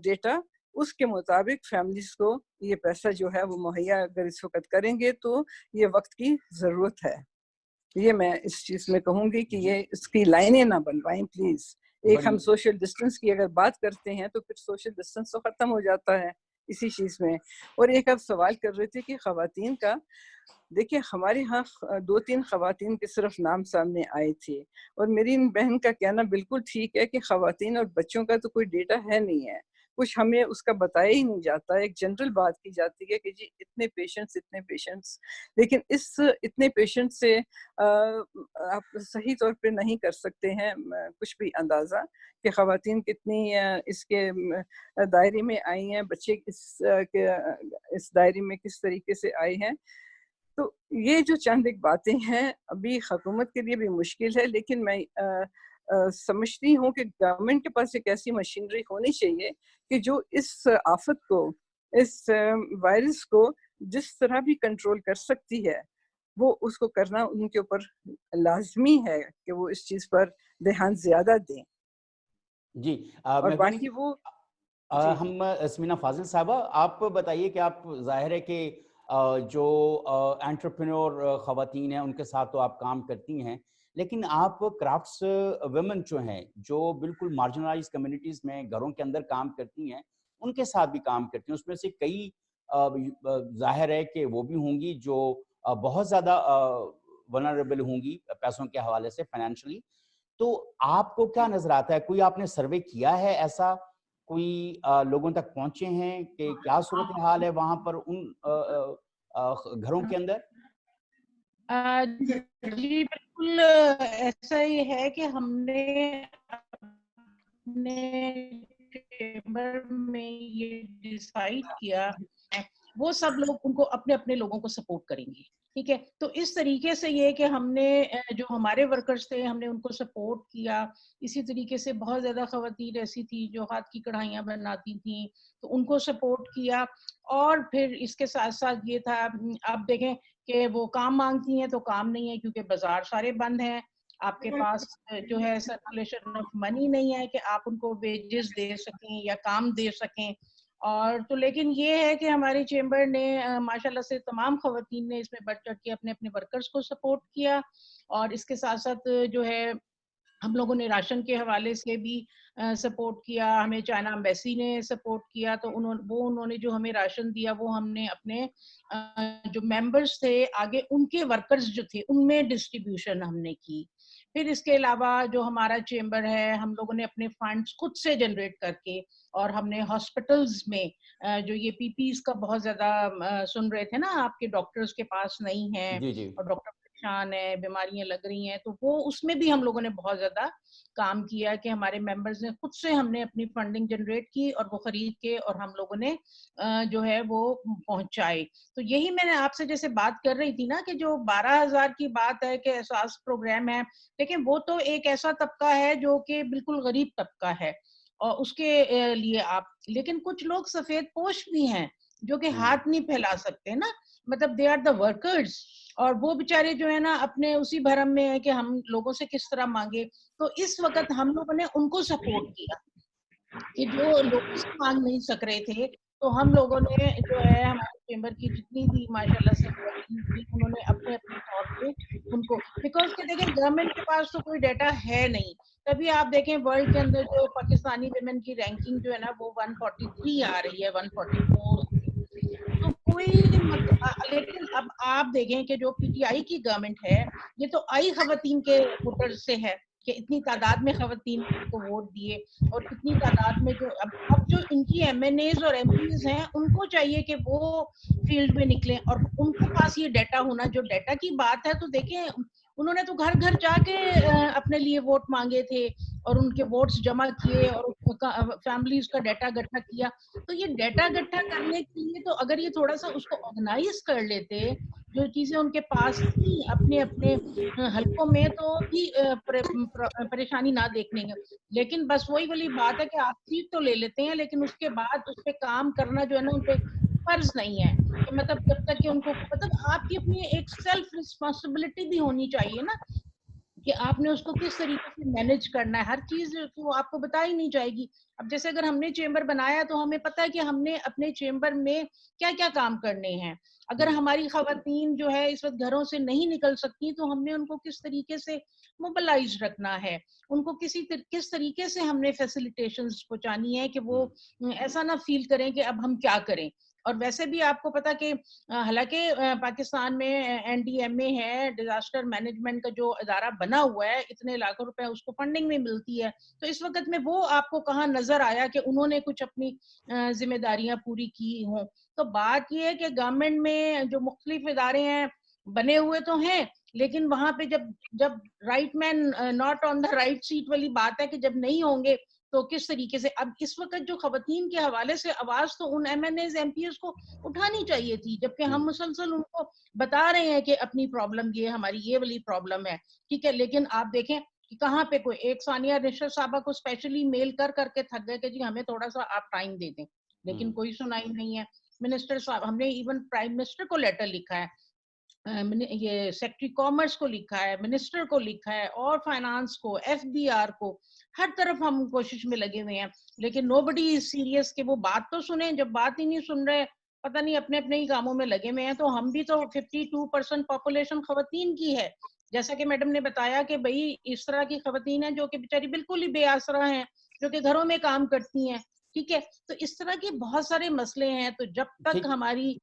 ڈیٹا, اس کے مطابق فیملیز کو یہ پیسہ جو ہے وہ مہیا اگر اس وقت کریں گے تو یہ وقت کی ضرورت ہے. یہ میں اس چیز میں کہوں گی کہ یہ اس کی لائنیں نہ بنوائیں پلیز. ایک ہم سوشل ڈسٹینس کی اگر بات کرتے ہیں تو پھر سوشل ڈسٹینس تو ختم ہو جاتا ہے اسی چیز میں. اور ایک آپ سوال کر رہے تھے کہ خواتین کا, دیکھیں ہمارے ہاں 2-3 خواتین کے صرف نام سامنے آئے تھے, اور میری بہن کا کہنا بالکل ٹھیک ہے کہ خواتین اور بچوں کا تو کوئی ڈیٹا ہے نہیں ہے, کچھ ہمیں اس کا بتایا ہی نہیں جاتا. ایک جنرل بات کی جاتی ہے کہ جی اتنے پیشنٹس, لیکن اس اتنے پیشنٹ سے آپ صحیح طور پہ نہیں کر سکتے ہیں کچھ بھی اندازہ کہ خواتین کتنی اس کے دائرے میں آئی ہیں, بچے اس دائرے میں کس طریقے سے آئے ہیں. تو یہ جو چند ایک باتیں ہیں ابھی حکومت کے لیے بھی مشکل ہے, لیکن میں سمجھتی ہوں کہ گورنمنٹ کے پاس ایک ایسی مشینری ہونی چاہیے کہ جو اس آفت کو, اس وائرس کو جس طرح بھی کنٹرول کر سکتی ہے وہ اس کو کرنا ان کے اوپر لازمی ہے کہ وہ اس چیز پر دھیان زیادہ دیں. جی اور باقی وہ ہم اسمینا فاضل صاحبہ, آپ بتائیے کہ آپ ظاہر ہے کہ جو انٹرپرینور خواتین ہیں ان کے ساتھ تو آپ کام کرتی ہیں, لیکن آپ کرافٹس ویمن جو ہیں جو بالکل مارجنلائز کمیونٹیز میں گھروں کے اندر کام کرتی ہیں ان کے ساتھ بھی کام کرتی ہیں. اس میں سے کئی ظاہر ہے کہ وہ بھی ہوں گی جو بہت زیادہ ونریبل ہوں گی پیسوں کے حوالے سے فائنینشلی. تو آپ کو کیا نظر آتا ہے, کوئی آپ نے سروے کیا ہے ایسا, کوئی لوگوں تک پہنچے ہیں کہ کیا صورتحال ہے وہاں پر ان گھروں کے اندر؟ جی بالکل ایسا ہی ہے کہ ہم نے اپنے چیمبر میں یہ ڈیسائیڈ کیا وہ سب لوگ ان کو اپنے اپنے لوگوں کو سپورٹ کریں گے, ٹھیک ہے. تو اس طریقے سے یہ کہ ہم نے جو ہمارے ورکرز تھے ہم نے ان کو سپورٹ کیا. اسی طریقے سے بہت زیادہ خواتین ایسی تھی جو ہاتھ کی کڑھائیاں بناتی تھیں تو ان کو سپورٹ کیا. اور پھر اس کے ساتھ ساتھ یہ تھا, آپ دیکھیں کہ وہ کام مانگتی ہیں تو کام نہیں ہے کیونکہ بازار سارے بند ہیں, آپ کے پاس جو ہے سرکولیشن آف منی نہیں ہے کہ آپ ان کو ویجز دے سکیں یا کام دے سکیں. اور تو لیکن یہ ہے کہ ہماری چیمبر نے ماشاءاللہ سے تمام خواتین نے اس میں بڑھ چڑھ کے اپنے اپنے ورکرز کو سپورٹ کیا. اور اس کے ساتھ ساتھ جو ہے ہم لوگوں نے راشن کے حوالے سے بھی سپورٹ کیا, ہمیں چائنا ایمبیسی نے سپورٹ کیا. تو انہوں نے جو ہمیں راشن دیا وہ ہم نے اپنے جو ممبرز تھے آگے ان کے ورکرز جو تھے ان میں ڈسٹریبیوشن ہم نے کی. پھر اس کے علاوہ جو ہمارا چیمبر ہے ہم لوگوں نے اپنے فنڈز خود سے جنریٹ کر کے, اور ہم نے ہاسپٹلز میں جو یہ پی پیز کا بہت زیادہ سن رہے تھے نا آپ کے ڈاکٹرز کے پاس نہیں ہے جی جی اور ڈاکٹر پریشان ہے, بیماریاں لگ رہی ہیں, تو وہ اس میں بھی ہم لوگوں نے بہت زیادہ کام کیا کہ ہمارے ممبرز نے خود سے ہم نے اپنی فنڈنگ جنریٹ کی اور وہ خرید کے اور ہم لوگوں نے جو ہے وہ پہنچائے. تو یہی میں نے آپ سے جیسے بات کر رہی تھی نا کہ جو 12,000 کی بات ہے کہ احساس پروگرام ہے, لیکن وہ تو ایک ایسا طبقہ ہے جو کہ بالکل غریب طبقہ ہے اور اس کے لیے آپ, لیکن کچھ لوگ سفید پوش بھی ہیں جو کہ ہاتھ نہیں پھیلا سکتے نا, مطلب دے آر دا ورکرز, اور وہ بیچارے جو ہے نا اپنے اسی بھرم میں ہے کہ ہم لوگوں سے کس طرح مانگے. تو اس وقت ہم لوگوں نے ان کو سپورٹ کیا کہ جو لوگوں سے مانگ نہیں سک رہے تھے, تو ہم لوگوں نے جو ہے ہمارے چیمبر کی جتنی بھی ماشاءاللہ سے خواتین تھی انہوں نے اپنے اپنے طور پہ ان کو, بیکاز کہ دیکھیں گورنمنٹ کے پاس تو کوئی ڈیٹا ہے نہیں. تبھی آپ دیکھیں ورلڈ کے اندر جو پاکستانی ویمن کی رینکنگ جو ہے نا وہ 143 آ رہی ہے 144. تو کوئی لیکن اب آپ دیکھیں کہ جو پی ٹی آئی کی گورنمنٹ ہے یہ تو آئی خواتین کے ووٹر سے ہے کہ اتنی تعداد میں خواتین کو ووٹ دیے, اور اتنی تعداد میں جو اب جو ان کی ایم این ایز اور ایم پیز ہیں ان کو چاہیے کہ وہ فیلڈ میں نکلیں اور ان کے پاس یہ ڈیٹا ہونا. جو ڈیٹا کی بات ہے تو دیکھیں انہوں نے تو گھر گھر جا کے اپنے لیے ووٹ مانگے تھے اور ان کے ووٹس جمع کیے اور فیملیز کا ڈیٹا گٹھا کیا. تو یہ ڈیٹا گٹھا کرنے کے لیے تو اگر یہ تھوڑا سا اس کو آرگنائز کر لیتے, جو چیزیں ان کے پاس تھی اپنے اپنے حلقوں میں, تو بھی پریشانی نہ دیکھنے گے. لیکن بس وہی والی بات ہے کہ آپ سیٹ تو لے لیتے ہیں لیکن اس کے بعد اس پہ کام کرنا جو ہے نا ان پہ فرض نہیں ہے کہ مطلب جب تک کہ ان کو مطلب آپ کی اپنی ایک سیلف رسپانسبلٹی بھی ہونی چاہیے نا کہ آپ نے اس کو کس طریقے سے مینج کرنا ہے. ہر چیز وہ آپ کو بتائی نہیں جائے گی. اب جیسے اگر ہم نے چیمبر بنایا تو ہمیں پتہ ہے کہ ہم نے اپنے چیمبر میں کیا کیا کام کرنے ہیں. اگر ہماری خواتین جو ہے اس وقت گھروں سے نہیں نکل سکتی تو ہم نے ان کو کس طریقے سے موبلائز رکھنا ہے, ان کو کس طریقے سے ہم نے فیسیلیٹیشنز پہنچانی ہے کہ وہ ایسا نہ فیل کریں کہ اب ہم کیا کریں. اور ویسے بھی آپ کو پتا کہ حالانکہ پاکستان میں این ڈی ایم اے ہے, ڈیزاسٹر مینجمنٹ کا جو ادارہ بنا ہوا ہے, اتنے لاکھوں روپے اس کو فنڈنگ میں ملتی ہے, تو اس وقت میں وہ آپ کو کہاں نظر آیا کہ انہوں نے کچھ اپنی ذمہ داریاں پوری کی ہوں. تو بات یہ ہے کہ گورنمنٹ میں جو مختلف ادارے ہیں بنے ہوئے تو ہیں, لیکن وہاں پہ جب right man not on the right seat والی بات ہے کہ جب نہیں ہوں گے تو کس طریقے سے. اب اس وقت جو خواتین کے حوالے سے آواز تو ان MNAs MPs کو اٹھانی چاہیے تھی, جبکہ ہم مسلسل ان کو بتا رہے ہیں کہ اپنی پرابلم یہ ہماری یہ والی پرابلم ہے, ٹھیک ہے. لیکن آپ دیکھیں کہ کہاں پہ کوئی ایک ثانیہ نشرت صاحبہ کو اسپیشلی میل کر کے تھک گئے کہ جی ہمیں تھوڑا سا آپ ٹائم دے دیں, لیکن کوئی سنائی نہیں ہے. منسٹر صاحب ہم نے ایون پرائم منسٹر کو لیٹر لکھا ہے, یہ سیکٹری کامرس کو لکھا ہے, منسٹر کو لکھا ہے, اور فائنانس کو, ایف بی آر کو, ہر طرف ہم کوشش میں لگے ہوئے ہیں, لیکن نو بڈی از سیریس کہ وہ بات تو سنیں. جب بات ہی نہیں سن رہے, پتہ نہیں اپنے اپنے ہی کاموں میں لگے ہوئے ہیں. تو ہم بھی تو 52% پاپولیشن خواتین کی ہے, جیسا کہ میڈم نے بتایا کہ بھئی اس طرح کی خواتین ہیں جو کہ بیچاری بالکل ہی بے آسرا ہیں, جو کہ گھروں میں کام کرتی ہیں, ٹھیک ہے. تو اس طرح کے بہت سارے مسئلے ہیں, تو جب تک ہماری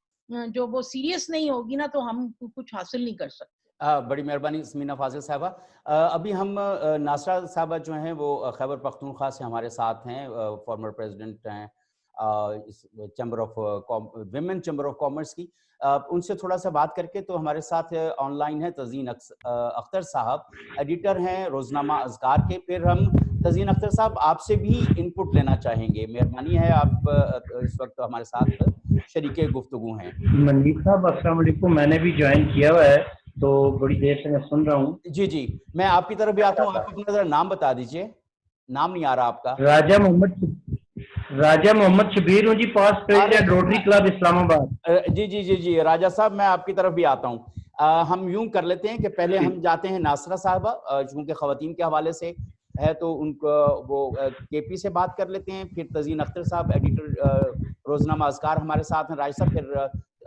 جو وہ سیریس نہیں ہوگی نا تو ہم کچھ حاصل نہیں کر سکتے. بڑی مہربانی سمینا فاضل صاحبہ. ابھی ہم ناصرہ صاحبہ جو ہیں وہ خیبر پختونخوا سے ہمارے ساتھ ہیں, فارمر پریزیڈنٹ ہیں chamber of women chamber of commerce کی. ان سے تھوڑا سا بات کر کے, تو ہمارے ساتھ آن لائن ہے تزین اختر صاحب, ایڈیٹر ہیں روزنامہ اذکار کے. پھر ہم تزین اختر صاحب آپ سے بھی ان پٹ لینا چاہیں گے, مہربانی ہے, آپ اس وقت ہمارے ساتھ شریک گفتگو ہیں. منیب صاحب السلام علیکم, میں نے بھی جوائن کیا ہوا ہے تو بڑی دیر سے میں سن رہا ہوں. جی میں آپ کی طرف بھی آتا ہوں, آپ اپنا ذرا نام بتا دیجئے, نام نہیں آ رہا آپ کا. راجہ محمد شبیر ہوں جی, پاسٹ پریزیڈنٹ روٹری کلب اسلام آباد. جی راجہ صاحب, میں آپ کی طرف بھی آتا ہوں. ہم یوں کر لیتے ہیں کہ پہلے ہم جاتے ہیں ناصرہ صاحبہ, چونکہ خواتین کے حوالے سے ہے تو ان کو وہ کے پی سے بات کر لیتے ہیں, پھر تزین اختر صاحب ایڈیٹر روزنامہ اذکار ہمارے ساتھ ہیں, راج صاحب پھر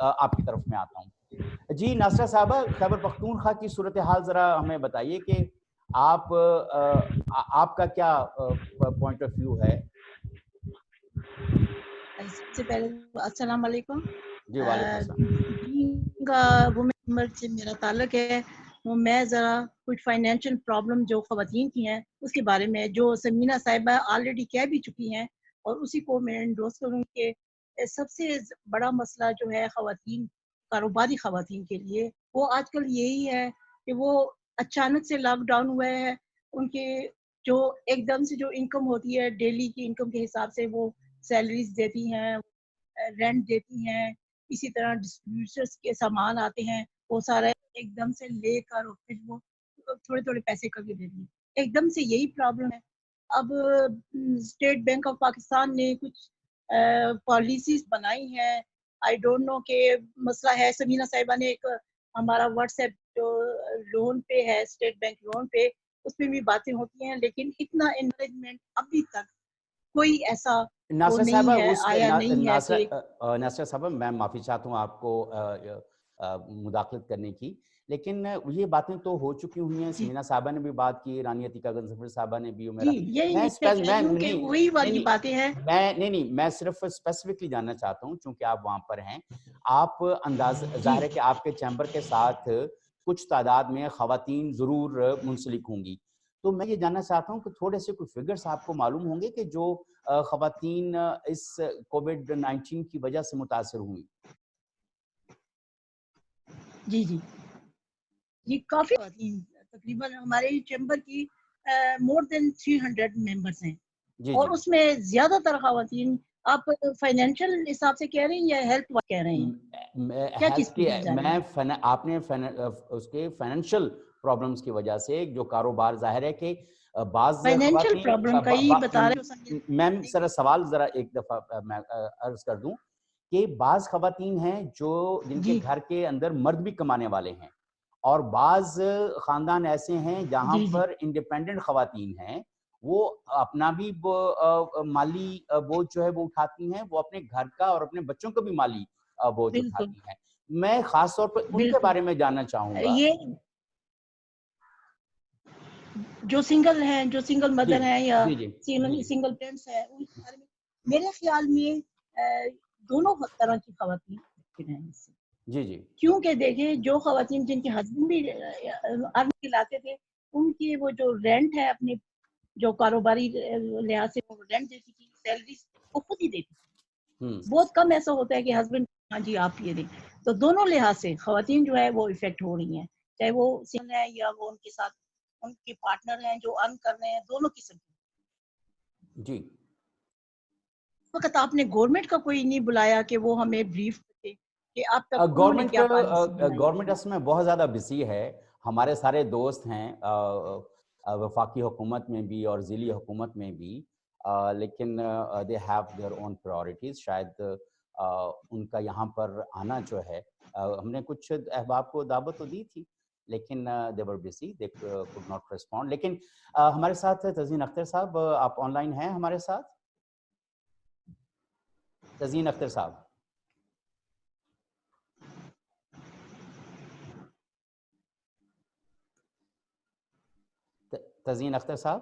آپ کی طرف میں آتا ہوں. جی ناصرہ صاحبہ, خیبر پختونخوا کی صورتحال ذرا ہمیں بتائیے کہ آپ کا کیا پوائنٹ آف ویو ہے. سب سے پہلے السلام علیکم. جی وعلیکم السلام. وومن سے میرا تعلق ہے, وہ میں ذرا کچھ فائنینشیل پرابلم جو خواتین کی ہیں اس کے بارے میں, جو سمینا صاحبہ آلریڈی کہہ بھی چکی ہیں, اور اسی کو میں انڈورس کروں کہ سب سے بڑا مسئلہ جو ہے خواتین, کاروباری خواتین کے لیے, وہ آج کل یہی ہے کہ وہ اچانک سے لاک ڈاؤن ہوئے ہیں, ان کے جو ایک دم سے جو انکم ہوتی ہے ڈیلی کی انکم کے حساب سے وہ سیلریز دیتی ہیں, رینٹ دیتی ہیں, اسی طرح ڈسٹریبیوٹرس کے سامان آتے ہیں, وہ سارا ایک دم سے لے کر اور پھر وہ تھوڑے تھوڑے پیسے کر کے دیتی ہیں. ایک دم سے یہی پرابلم ہے. اب اسٹیٹ بینک آف پاکستان نے کچھ پالیسیز بنائی ہیں, آئی ڈونٹ نو کہ مسئلہ ہے. سمینہ صاحبہ نے ایک ہمارا واٹس ایپ جو لون پہ ہے, اسٹیٹ بینک لون پہ, اس پہ بھی باتیں ہوتی ہیں, لیکن اتنا انکریجمنٹ ابھی تک کوئی ایسا وہ نہیں ہے, آیا نہیں ہے کہ ناصرہ صاحبہ میں معافی چاہتا ہوں آپ کو مداخلت کرنے کی, لیکن یہ باتیں تو ہو چکی ہوئی ہیں. سمینہ صاحبہ نے بھی بات کی, رانی عتیقہ گنظفر صاحبہ نے بھی, وہی والی باتیں ہیں. میں صرف اسپیسیفکلی جاننا چاہتا ہوں چونکہ آپ وہاں پر ہیں, آپ انداز ظاہر ہے کہ آپ کے چیمبر کے ساتھ کچھ تعداد میں خواتین ضرور منسلک ہوں گی, تو میں یہ جاننا چاہتا ہوں کہ تھوڑے سے کچھ فگرز آپ کو معلوم ہوں گے کہ جو خواتین اس کووڈ-19 کی وجہ سے متاثر ہوئی. جی کافی خواتین, تقریباً ہمارے چیمبر کی مور دین 300 ممبرس ہیں, اور اس میں زیادہ تر خواتین آپ فائنینشیل حساب سے کہہ رہے ہیں یا ہیلتھ کہہ رہے ہیں؟ کیا چیز کی آپ نے اس کے فائنینشیل پرابلمز کی وجہ سے جو کاروبار, ظاہر ہے کہ بعض فائنینشیل پرابلم کا ہی بتا رہے ہیں. میم سوال ذرا ایک دفعہ میں عرض کر دوں کہ بعض خواتین ہیں جو جن کے گھر کے اندر مرد بھی کمانے والے ہیں, اور بعض خاندان ایسے ہیں جہاں پر انڈیپینڈنٹ خواتین ہیں, وہ اپنا بھی مالی بوجھ جو ہے وہ اٹھاتی ہیں, وہ اپنے گھر کا اور اپنے بچوں کا بھی مالی بوجھ اٹھاتی ہیں. میں خاص طور پر ان کے بارے میں جاننا چاہوں گا. یہ جو سنگل ہیں, جو سنگل مدر ہیں یا سنگل پیرنٹس ہیں, میرے خیال میں دونوں طرح کی خواتین ہیں اس سے. کیونکہ دیکھیں جو خواتین جن کے ہسبینڈ بھی ارن کلاتے تھے, ان کی وہ جو رینٹ ہے اپنے جو کاروباری لحاظ سے وہ رینٹ دیتی تھی, سیلری وہ خود ہی دیتی تھی. بہت کم ایسا ہوتا ہے کہ ہسبینڈ ہاں جی آپ یہ دیں. تو دونوں لحاظ سے خواتین جو ہے وہ افیکٹ ہو رہی ہیں, چاہے وہ سنگل ہے یا وہ ان کے ساتھ ان کے پارٹنر ہیں جو ارن کر رہے ہیں, دونوں قسم کے. جی وقت آپ نے گورنمنٹ کا کوئی نہیں بلایا کہ وہ ہمیں بریف کرے کہ اب تک گورنمنٹ اس میں بہت زیادہ بزی ہے. ہمارے سارے دوست ہیں وفاقی حکومت میں بھی اور ضلعی حکومت میں بھی, لیکن they have their own priorities. شاید ان کا یہاں پر آنا جو ہے, ہم نے کچھ احباب کو دعوت تو دی تھی لیکن they were busy, they could not respond. لیکن ہمارے ساتھ تزین اختر صاحب, آپ آن لائن ہیں ہمارے ساتھ؟ تزین اختر صاحب, تزین اختر صاحب,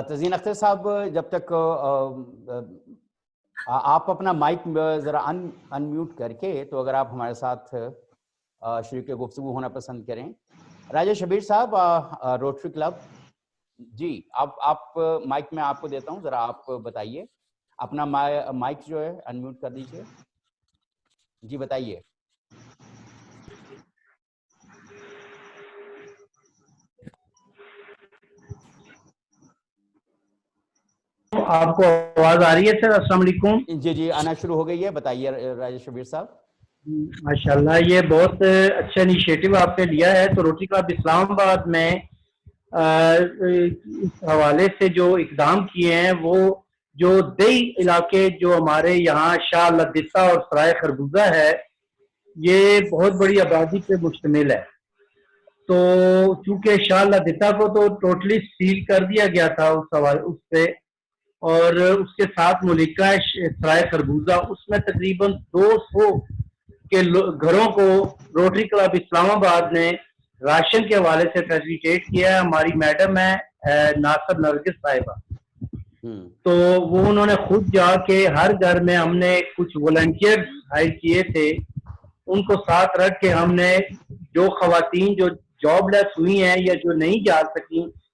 تزین اختر صاحب جب تک آپ اپنا مائک ذرا ان میوٹ کر کے, تو اگر آپ ہمارے ساتھ شریک گفتگو ہونا پسند کریں. راجہ شبیر صاحب, روٹری کلب, جی آپ مائک میں آپ کو دیتا ہوں, ذرا آپ بتائیے, اپنا مائک جو ہے ان میوٹ کر دیجیے. جی بتائیے. آپ کو آواز آ رہی ہے سر؟ السلام علیکم. جی آنا شروع ہو گئی ہے, بتائیے راجہ شبیر صاحب. ماشاءاللہ, یہ بہت اچھا انیشیٹو آپ نے لیا ہے. تو روٹری کلب اسلام آباد میں اس حوالے سے جو اقدام کیے ہیں, وہ جو دیہی علاقے جو ہمارے یہاں شاہ لدثہ اور سرائے خربوزہ ہے, یہ بہت بڑی آبادی پہ مشتمل ہے. تو چونکہ شاہ لدثہ کو تو ٹوٹلی سیل کر دیا گیا تھا اس پہ, اور اس کے ساتھ ملکہ سرائے خربوزہ, اس میں تقریباً 200 کے گھروں کو روٹری کلب اسلام آباد نے راشن کے حوالے سے فیسیلیٹیٹ کیا ہے. ہماری میڈم ہے ناصر نرگس صاحبہ, تو وہ انہوں نے خود جا کے ہر گھر میں, ہم نے کچھ والنٹیئر ہائر کیے تھے, ان کو ساتھ رکھ کے ہم نے جو خواتین جو جاب لیس ہوئی ہیں یا جو نہیں جا سکیں,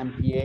MPA,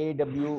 AW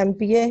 MPA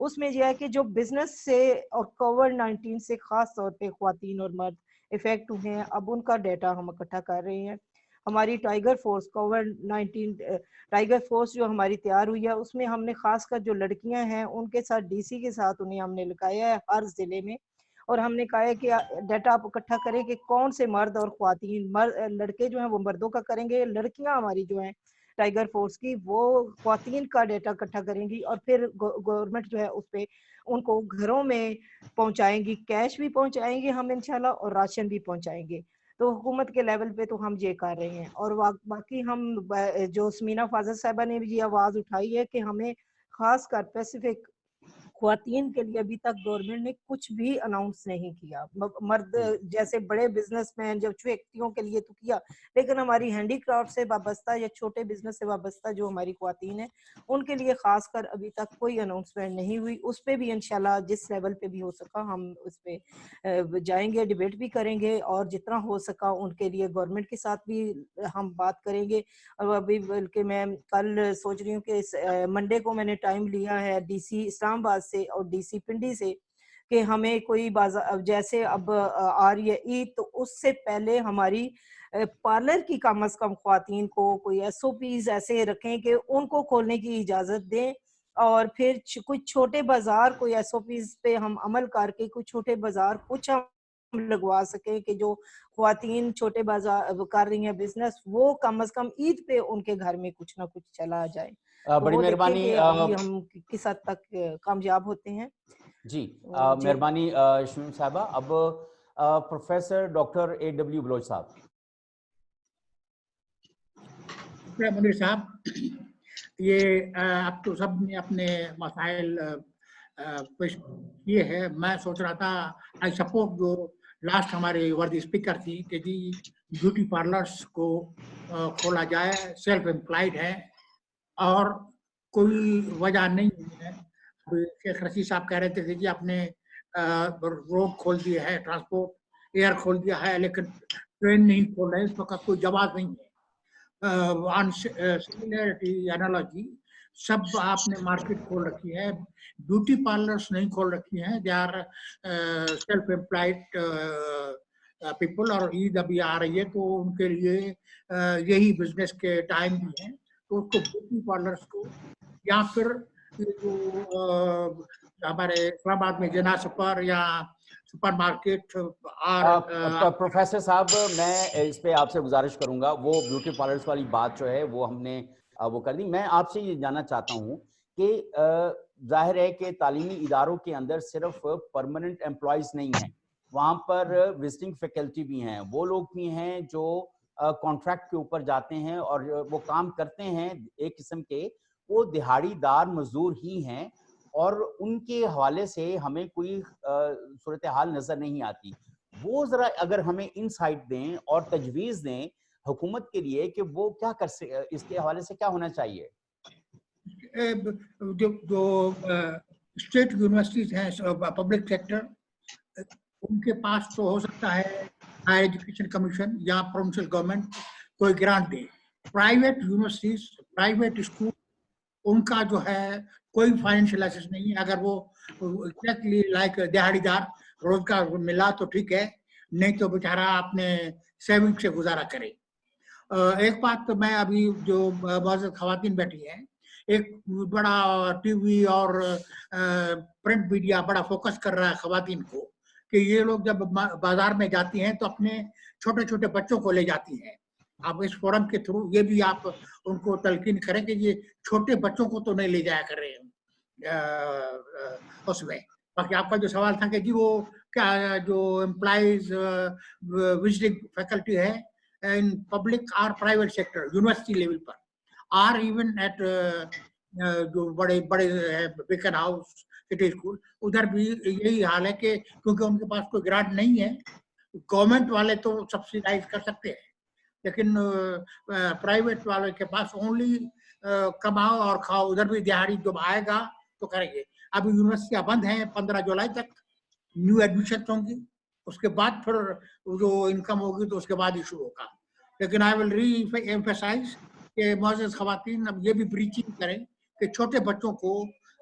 اس میں یہ ہے کہ جو بزنس سے اور کووڈ-19 سے خاص طور پہ خواتین اور مرد افیکٹ ہوئے ہیں، اب ان کا ڈیٹا ہم اکٹھا کر رہے ہیں. ہماری tiger force COVID-19 tiger force جو ہماری تیار ہوئی ہے، اس میں ہم نے خاص کر جو لڑکیاں ہیں ان کے ساتھ ڈی سی کے ساتھ انہیں ہم نے لگایا ہے ہر ضلع میں، اور ہم نے کہا ہے کہ ڈیٹا آپ اکٹھا کریں کہ کون سے مرد اور خواتین، لڑکے جو ہیں وہ مردوں کا کریں گے، لڑکیاں ہماری جو ہیں ٹائیگر فورس کی وہ خواتین کا ڈیٹا اکٹھا کریں گی، اور پھر گورنمنٹ جو ہے اس پہ ان کو گھروں میں پہنچائیں گی، کیش بھی پہنچائیں گے ہم انشاءاللہ اور راشن بھی پہنچائیں گے. تو حکومت کے لیول پہ تو ہم یہ کر رہے ہیں. اور باقی ہم جو سمینا فاضل صاحبہ نے بھی یہ آواز اٹھائی ہے کہ ہمیں خاص کر پیسیفک خواتین کے لیے ابھی تک گورنمنٹ نے کچھ بھی اناؤنس نہیں کیا. مرد جیسے بڑے بزنس مین جب ویکتیوں کے لیے تو کیا، لیکن ہماری ہینڈی کرافٹ سے وابستہ یا چھوٹے بزنس سے وابستہ جو ہماری خواتین ہیں ان کے لیے خاص کر ابھی تک کوئی اناؤنسمنٹ نہیں ہوئی. اس پہ بھی انشاءاللہ جس لیول پہ بھی ہو سکا ہم اس پہ جائیں گے، ڈیبیٹ بھی کریں گے، اور جتنا ہو سکا ان کے لیے گورنمنٹ کے ساتھ بھی ہم بات کریں گے. اور ابھی بلکہ میں کل سوچ رہی ہوں کہ منڈے کو میں نے ٹائم لیا ہے ڈی سی اسلام آباد سے اور ڈی سی پنڈی سے کہ ہمیں کوئی بازار جیسے اب آ رہی ہے عید، تو اس سے پہلے ہماری پارلر کی کم از کم خواتین کو کوئی ایس او پیز ایسے رکھیں کہ ان کو کھولنے کی اجازت دیں، اور پھر کچھ چھوٹے بازار کوئی ایس او پیز پہ ہم عمل کر کے کچھ چھوٹے بازار کچھ ہم لگوا سکیں کہ جو خواتین چھوٹے بازار کر رہی ہیں بزنس، وہ کم از کم عید پہ ان کے گھر میں کچھ نہ کچھ چلا جائے. بڑی مہربانی. کہ ابھی ہم کس حد تک کامیاب ہوتے ہیں. جی مہربانی شمیم صاحبہ. اب professor doctor A W Baloch صاحب. منیر صاحب، یہ اب تو سب نے اپنے مسائل پیش کیے ہیں. میں سوچ رہا تھا آئی سپورٹ جو لاسٹ ہمارے ورد اسپیکر تھی کہ جی بیوٹی پارلرس کو کھولا جائے، سیلف امپلائڈ ہے اور کوئی وجہ نہیں ہے. شیخ رشید صاحب کہہ رہے تھے کہ جی اپنے روڈ کھول دیا ہے، ٹرانسپورٹ ایئر کھول دیا ہے، لیکن ٹرین نہیں کھول رہے. اس وقت کوئی جواز نہیں ہے. سملرٹی انالوجی سب آپ نے مارکیٹ کھول رکھی ہے، بیوٹی پارلرس نہیں کھول رکھی ہیں. They are self employed people, اور عید ابھی آ رہی ہے تو ان کے لیے یہی بزنس کے ٹائم بھی ہیں. تو اس کو بیوٹی پارلرس کو یا پھر جو ہمارے اسلام آباد میں جنا سپر یا سپر مارکیٹ. پروفیسر صاحب میں اس پہ آپ سے گزارش کروں گا، وہ بیوٹی پارلرز والی بات جو ہے وہ ہم نے وہ کر دی. میں آپ سے یہ جاننا چاہتا ہوں کہ ظاہر ہے کہ تعلیمی اداروں کے اندر صرف پرماننٹ امپلائیز نہیں ہیں، وہاں پر وزٹنگ فیکلٹی بھی ہیں، وہ لوگ بھی ہیں جو کانٹریکٹ کے اوپر جاتے ہیں اور وہ کام کرتے ہیں. ایک قسم کے وہ دہاڑی دار مزدور ہی ہیں، اور ان کے حوالے سے ہمیں کوئی صورتحال نظر نہیں آتی. وہ ذرا اگر ہمیں انسائٹ دیں اور تجویز دیں حکومت کے لیے کہ وہ کیا کر سکتے، اس کے حوالے سے کیا ہونا چاہیے. جو اسٹیٹ یونیورسٹیز ہیں پبلک سیکٹر، ان کے پاس تو ہو سکتا ہے ہائر ایجوکیشن کمیشن یا پروونشل گورنمنٹ کوئی گرانٹ دے. پرائیویٹ یونیورسٹیز، پرائیویٹ اسکول، ان کا جو ہے کوئی فائنینشیل ایسس نہیں ہے. اگر وہ ایگزیکٹلی لائک دہاڑی دار روزگار ملا تو ٹھیک ہے، نہیں تو بیچارہ اپنے سیونگ سے گزارا کرے. ایک بات تو میں ابھی جو معزز خواتین بیٹھی ہیں، ایک بڑا ٹی وی اور پرنٹ میڈیا بڑا فوکس کر رہا ہے خواتین کو کہ یہ لوگ جب بازار میں جاتی ہیں تو اپنے چھوٹے چھوٹے بچوں کو لے جاتی ہیں. آپ اس فورم کے تھرو یہ بھی آپ ان کو تلقین کریں کہ یہ چھوٹے بچوں کو تو نہیں لے جایا کر رہے ہیں اس میں. باقی آپ کا جو سوال تھا کہ جی وہ کیا جو امپلائیز وزٹنگ فیکلٹی ہے ان پبلک اور پرائیویٹ سیکٹر یونیورسٹی لیول پر اور ایون ایٹ جو بڑے بڑے بیکن ہاؤس سٹی اسکول، ادھر بھی یہی حال ہے کہ کیونکہ ان کے پاس کوئی گرانٹ نہیں ہے. گورنمنٹ والے تو سبسیڈائز کر سکتے ہیں، لیکن پرائیویٹ والے کے پاس اونلی کماؤ اور کھاؤ. ادھر بھی دہاڑی جب آئے گا تو کریں گے. ابھی یونیورسٹیاں بند ہیں 15 جولائی تک، نیو ایڈمیشن ہوں گی، اس کے بعد پھر جو انکم ہوگی تو اس کے بعد ایشو ہوگا. لیکن آئی ول ری ایمفیسائز کہ معزز خواتین اب یہ بھی بریچنگ کریں کہ چھوٹے بچوں کو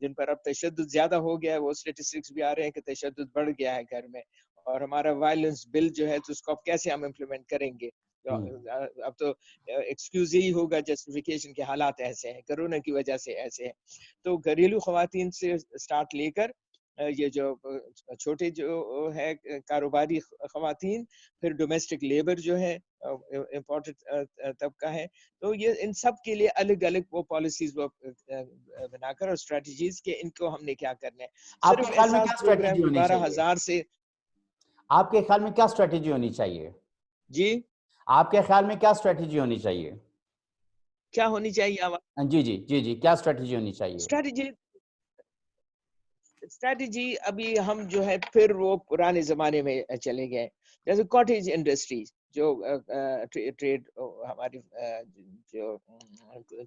جن پر اب تشدد زیادہ ہو گیا ہے, وہ اسٹیٹسٹکس بھی آ رہے ہیں کہ تشدد بڑھ گیا ہے گھر میں, اور ہمارا وائلنس بل جو ہے تو اس کو اب کیسے ہم امپلیمنٹ کریں گے. اب تو ایکسکیوز یہی ہوگا, جسٹیفیکیشن کے حالات ایسے ہیں, کرونا کی وجہ سے ایسے ہیں. تو گھریلو خواتین سے سٹارٹ لے کر یہ جو چھوٹے جو ہے کاروباری خواتین, پھر ڈومیسٹک لیبر جو ہے امپورٹنٹ طبقہ ہے, تو یہ ان سب کے لیے الگ الگ وہ پالیسیز بنا کر اور اسٹریٹجیز کے ان کو ہم نے کیا کرنا ہے. آپ کے خیال میں کیا اسٹریٹجی ہونی چاہیے؟ 12,000 سے آپ کے خیال میں کیا اسٹریٹجی ہونی چاہیے؟ جی آپ کے خیال میں کیا اسٹریٹجی ہونی چاہیے؟ کیا ہونی چاہیے؟ جی کیا اسٹریٹجی ہونی چاہیے؟ اسٹریٹجی ابھی ہم جو ہے پھر وہ پرانے زمانے میں چلے گئے, جیسے کاٹیج انڈسٹری جو ٹریڈ ہماری جو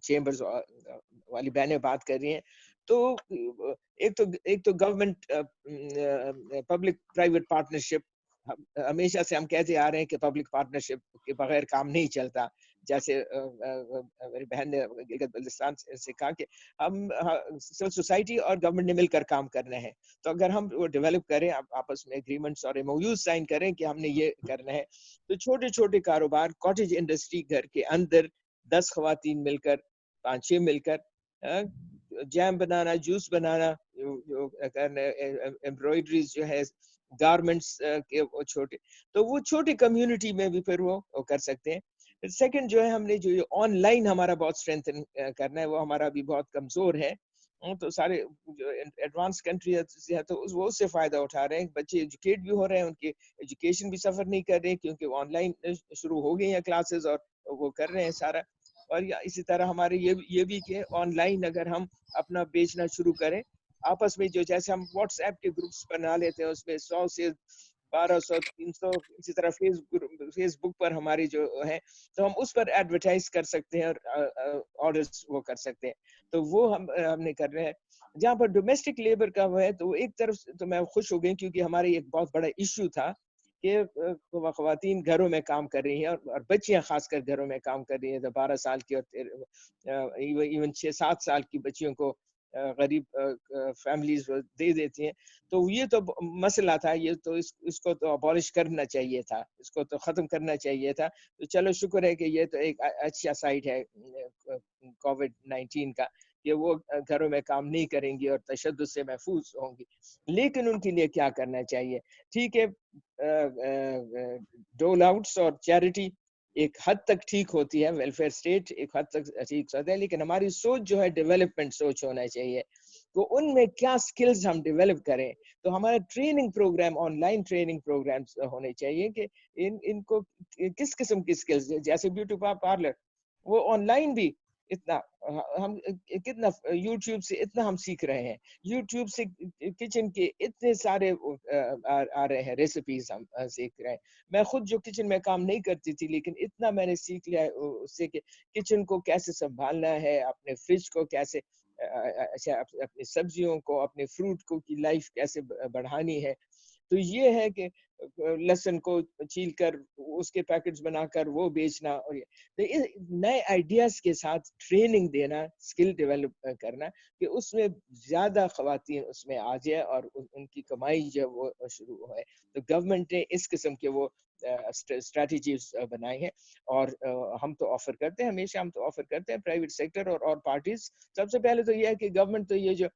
چیمبرز والی بہنیں بات کر رہی ہیں, تو ایک تو گورنمنٹ پبلک پرائیویٹ پارٹنرشپ, ہمیشہ سے ہم کہتے آ رہے ہیں کہ پبلک پارٹنرشپ کے بغیر کام نہیں چلتا. جیسے میری بہن نے گلگت بلتستان سے کہا کہ ہم سول سوسائٹی اور گورنمنٹ نے مل کر کام کرنا ہے, تو اگر ہم وہ ڈیولپ کریں, آپس میں ایگریمنٹس اور MOUs سائن کریں کہ ہم نے یہ کرنا ہے, تو چھوٹے چھوٹے کاروبار کاٹیج انڈسٹری گھر کے اندر 10 خواتین مل کر 5-6 مل کر جیم بنانا, جوس بنانا, ایمبرائڈریز جو ہے گارمنٹس کے وہ چھوٹے, تو وہ چھوٹی کمیونٹی میں بھی پھر وہ کر سکتے ہیں. سیکنڈ جو ہے ہم نے جو آن لائن ہمارا بہت اسٹرینتھن کرنا ہے, وہ ہمارا بھی بہت کمزور ہے. تو سارے جو ایڈوانس کنٹری ہے تو وہ اس سے فائدہ اٹھا رہے ہیں, بچے ایجوکیٹ بھی ہو رہے ہیں, ان کی ایجوکیشن بھی سفر نہیں کر رہے کیونکہ آن لائن شروع ہو گئی ہیں کلاسز اور وہ کر رہے ہیں سارا. اور اسی طرح ہمارے یہ بھی کہ آن لائن اگر ہم اپنا بیچنا شروع کریں آپس میں, جو جیسے ہم واٹس ایپ کے گروپس بنا لیتے ہیں, اس میں 100 سے 1200 300, اسی طرح فیس بک پر ہماری جو ہے تو ہم اس پر ایڈورٹائز کر سکتے ہیں اور آرڈرز وہ کر سکتے ہیں. تو وہ ہم نے کر رہے ہیں. جہاں پر ڈومیسٹک لیبر کا وہ ہے, تو ایک طرف تو میں خوش ہو گئی کیونکہ ہمارے ایک بہت بڑا ایشو تھا کہ خواتین گھروں میں کام کر رہی ہیں, اور بچیاں خاص کر گھروں میں کام کر رہی ہیں, 12 سال کی اور ایون 6-7 سال کی بچیوں کو غریب فیملیز دے دیتی ہیں. تو یہ تو مسئلہ تھا, یہ تو اس کو تو ابالش کرنا چاہیے تھا, اس کو تو ختم کرنا چاہیے تھا. تو چلو شکر ہے کہ یہ تو ایک اچھا سائڈ ہے کووڈ-19 کا, کہ وہ گھروں میں کام نہیں کریں گی اور تشدد سے محفوظ ہوں گی. لیکن ان کے لیے کیا کرنا چاہیے؟ ٹھیک ہے, ڈول آؤٹس اور چیریٹی ایک حد تک ٹھیک ہوتی ہے, ویلفیئر اسٹیٹ ایک حد تک ٹھیک ہوتا ہے, لیکن ہماری سوچ جو ہے ڈیولپمنٹ سوچ ہونا چاہیے. تو ان میں کیا سکلز ہم ڈیولپ کریں, تو ہمارا training programme, online training programmes ہونے چاہیے کہ ان کو کس قسم کی سکلز, جیسے بیوٹی پارلر, وہ آن لائن بھی اتنا ہم کتنا یوٹیوب سے اتنا ہم سیکھ رہے ہیں, یوٹیوب سے کچن کے اتنے سارے آ رہے ہیں ریسیپیز ہم سیکھ رہے ہیں. میں خود جو کچن میں کام نہیں کرتی تھی, لیکن اتنا میں نے سیکھ لیا اس سے کہ کچن کو کیسے سنبھالنا ہے, اپنے فریج کو کیسے, اچھا اپنی سبزیوں کو, اپنے فروٹ کو کی لائف کیسے بڑھانی ہے. تو یہ ہے کہ لہسن کو چھیل کر اس کے پیکٹس بنا کر وہ بیچنا, اور نئے آئیڈیاز کے ساتھ ٹریننگ دینا, اسکل ڈیولپ کرنا کہ اس میں زیادہ خواتین اس میں آ جائے اور ان کی کمائی جو وہ شروع ہوئے. تو گورنمنٹ نے اس قسم کے وہ اسٹریٹجیز بنائی ہیں, اور ہم تو آفر کرتے ہیں, ہمیشہ ہم تو آفر کرتے ہیں پرائیویٹ سیکٹر اور پارٹیز. سب سے پہلے تو یہ ہے کہ گورنمنٹ تو یہ جو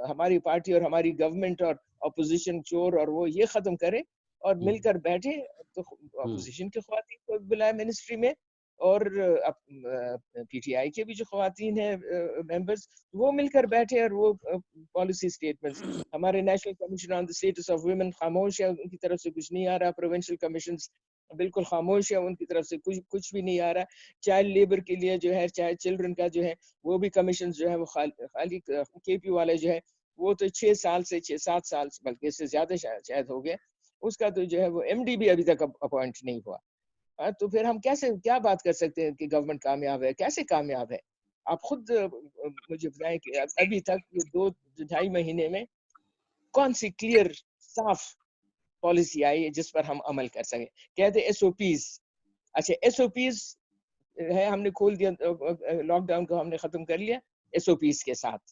ہماری پارٹی اور ہماری گورنمنٹ اور اپوزیشن چور اور وہ یہ ختم کرے اور مل کر بیٹھے, تو اپوزیشن کی خواتین کو بلائے منسٹری میں, اور پی ٹی آئی کے بھی جو خواتین ہیں ممبرز, وہ مل کر بیٹھے اور وہ پالیسی سٹیٹمنٹس. ہمارے national commission on the status of women خاموش ہے, ان کی طرف سے کچھ نہیں آ رہا. پروونشل کمیشنز بالکل خاموش ہے, ان کی طرف سے کچھ بھی نہیں آ رہا. چائلڈ لیبر کے لیے جو ہے, چائلڈ چلڈرن کا جو ہے, وہ بھی کمیشن جو ہے وہ خالی کے پی والے جو ہے وہ تو 6 سال سے 6-7 سال بلکہ اس سے زیادہ شاید ہو گیا, اس کا تو جو ہے وہ MD بھی ابھی تک اپوائنٹ نہیں ہوا. تو پھر ہم کیسے کیا بات کر سکتے ہیں کہ گورنمنٹ کامیاب ہے؟ کیسے کامیاب ہے؟ آپ خود مجھے بتائیں کہ ابھی تک یہ 2-2.5 مہینے میں کون سی کلیئر صاف پالیسی آئی ہے جس پر ہم عمل کر سکیں؟ کہتے SOPs, اچھا SOPs ہے, ہم نے کھول دیا, لاک ڈاؤن کو ہم نے ختم کر لیا SOPs کے ساتھ,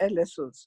LSOs,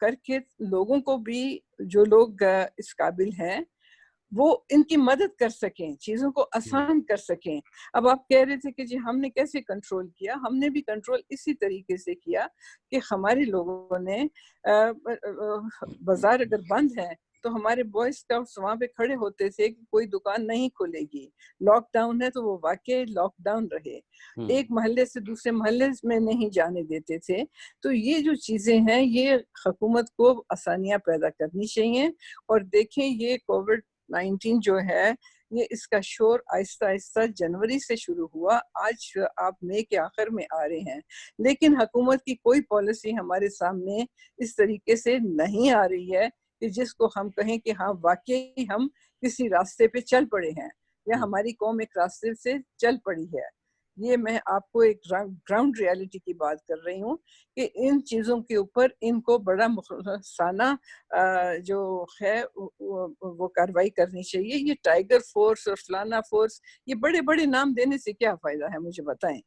کر کے لوگوں کو بھی جو لوگ اس قابل ہیں وہ ان کی مدد کر سکیں, چیزوں کو آسان کر سکیں. اب آپ کہہ رہے تھے کہ جی ہم نے کیسے کنٹرول کیا, ہم نے بھی کنٹرول اسی طریقے سے کیا کہ ہمارے لوگوں نے بازار اگر بند ہے تو ہمارے بوائے اسکاؤٹس وہاں پہ کھڑے ہوتے تھے کہ کوئی دکان نہیں کھلے گی, لاک ڈاؤن ہے تو وہ واقعی لاک ڈاؤن رہے, ایک محلے سے دوسرے محلے میں نہیں جانے دیتے تھے. تو یہ جو چیزیں ہیں یہ حکومت کو آسانیاں پیدا کرنی چاہیے. اور دیکھیں یہ کووڈ-19 جو ہے یہ اس کا شور آہستہ آہستہ جنوری سے شروع ہوا, آج آپ مئی کے آخر میں آ رہے ہیں, لیکن حکومت کی کوئی پالیسی ہمارے سامنے اس طریقے سے نہیں آ رہی ہے کہ جس کو ہم کہیں کہ ہاں واقعی ہم کسی راستے پہ چل پڑے ہیں یا ہماری قوم ایک راستے سے چل پڑی ہے. یہ میں آپ کو ایک گراؤنڈ ریالٹی کی بات کر رہی ہوں کہ ان چیزوں کے اوپر ان کو بڑا مخلصانہ جو ہے وہ کارروائی کرنی چاہیے. یہ ٹائیگر فورس اور فلانا فورس, یہ بڑے بڑے نام دینے سے کیا فائدہ ہے مجھے بتائیں.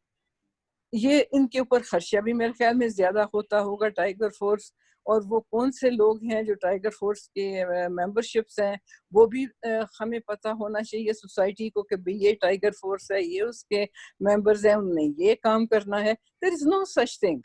یہ ان کے اوپر خرچہ بھی میرے خیال میں زیادہ ہوتا ہوگا ٹائیگر فورس, اور وہ کون سے لوگ ہیں جو ٹائیگر فورس کے ممبرشپس ہیں وہ بھی ہمیں پتہ ہونا چاہیے سوسائٹی کو کہ بھئی یہ ٹائیگر فورس ہے, یہ اس کے ممبرز ہیں, انہوں نے یہ کام کرنا ہے. There is no such thing.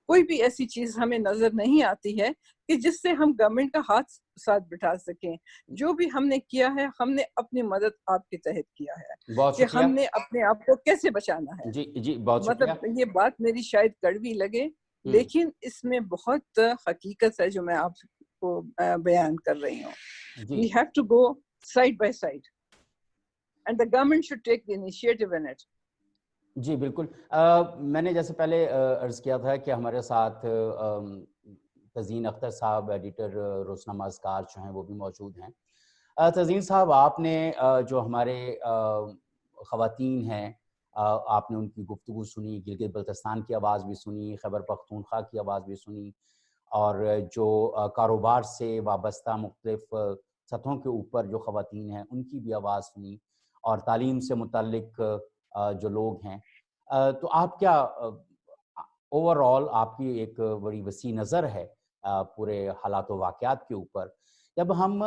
کوئی بھی ایسی چیز ہمیں نظر نہیں آتی ہے کہ جس سے ہم گورنمنٹ کا ہاتھ ساتھ بٹھا سکیں. جو بھی ہم نے کیا ہے ہم نے اپنی مدد آپ کے تحت کیا ہے کہ ہم نے اپنے آپ کو کیسے بچانا ہے. جی بہت شکریہ. مطلب یہ بات میری شاید کڑوی لگے لیکن اس میں بہت حقیقت ہے جو میں آپ کو بیان کر رہی ہوں. We have to go side by side and the government should take the initiative in it. جی بالکل. میں نے جیسے پہلے عرض کیا تھا کہ ہمارے ساتھ تزین اختر صاحب ایڈیٹر روزنامہ اذکار جو ہیں وہ بھی موجود ہیں. تزین صاحب, آپ نے جو ہمارے خواتین ہیں آپ نے ان کی گفتگو سنی, گلگت بلتستان کی آواز بھی سنی, خیبر پختونخوا کی آواز بھی سنی, اور جو کاروبار سے وابستہ مختلف سطحوں کے اوپر جو خواتین ہیں ان کی بھی آواز سنی, اور تعلیم سے متعلق جو لوگ ہیں. تو آپ کیا اوور آل آپ کی ایک بڑی وسیع نظر ہے پورے حالات و واقعات کے اوپر. جب ہم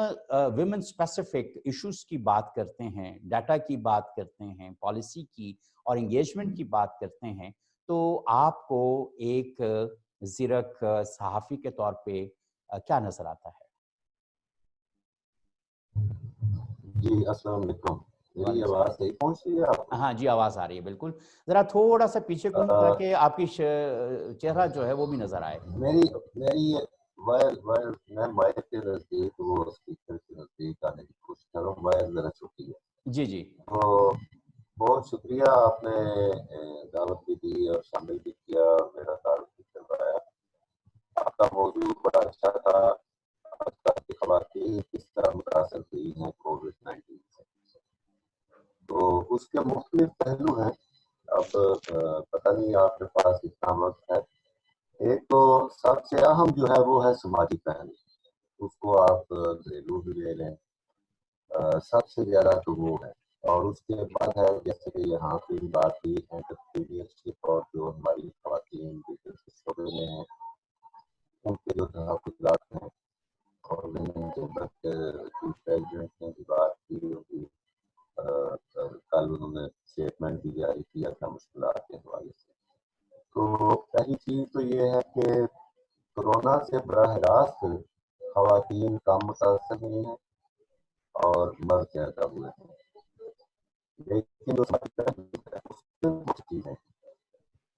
ویمن اسپیسیفک ایشوز کی بات کرتے ہیں, ڈیٹا کی بات کرتے ہیں, پالیسی کی اور انگیجمنٹ کی بات کرتے ہیں, تو آپ کو ایک زیرک صحافی کے طور پہ کیا نظر آتا ہے؟ جی السلام علیکم. میری آواز صحیح پہنچ رہی ہے آپ کو؟ ہاں جی آواز آ رہی ہے بالکل. ذرا تھوڑا سا پیچھے کو تاکہ آپ کی چہرہ جو ہے وہ بھی نظر آئے. میری میں مائک کے نزدیک وہ اسپیکر کے نزدیک آنے کی کوشش کر رہا ہوں. مائک ذرا چھوٹی ہے. جی تو بہت شکریہ, آپ نے دعوت بھی دی اور شامل بھی کیا, میرا تعارف بھی کروایا. آپ کا موضوع بڑا اچھا تھا. آج کل کی خواتین کس طرح متاثر ہوئی ہیں کووڈ-19 سے, تو اس کے مختلف پہلو ہیں. اب پتہ نہیں آپ کے پاس کتنا وقت ہے. ایک تو سب سے اہم جو ہے وہ ہے سماجی پہلو, اس کو آپ گھریلو بھی لے لیں, سب سے زیادہ تو وہ ہے. اور اس کے بعد ہے جیسے کہ یہاں پہ بھی بات ہوئی انٹرپرینیورشپ اور جو ہماری خواتین بزنس کے شعبے میں ہیں ان کے جو تحفظات ہیں, اور پریزیڈنٹ نے بھی بات کی ہوگی, کل انہوں نے اسٹیٹمنٹ بھی جاری کیا تھا مشکلات کے حوالے سے. تو پہلی چیز تو یہ ہے کہ کورونا سے براہ راست خواتین کم متاثر ہوئی ہیں اور مرد زیادہ ہوئے ہیں, لیکن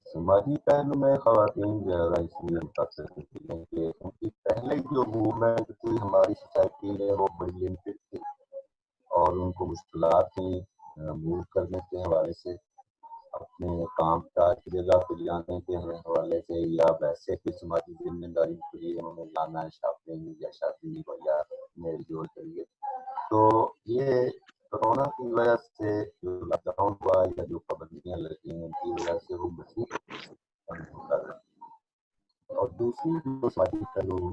سماجی پہلو میں خواتین زیادہ اس لیے متاثر ہوتی ہیں کہ ان کی پہلے جو موومنٹ تھی ہماری سوسائٹی میں وہ بڑی لمیٹڈ تھی, اور ان کو مشکلات تھیں موو کرنے کے حوالے سے, اپنے کام کاج کی جگہ پہ جانے کے حوالے سے, یا ویسے کوئی سماجی ذمہ داری کے لیے انہوں نے جانا ہے شاپنگ یا شادی یا میل جوڑ کے لیے. تو یہ کورونا کی وجہ سے جو لاک ڈاؤن ہوا یا جو پابندیاں لگی ان کی وجہ سے وہ مزید ہوتا ہے. اور دوسری جو سماجی پہلو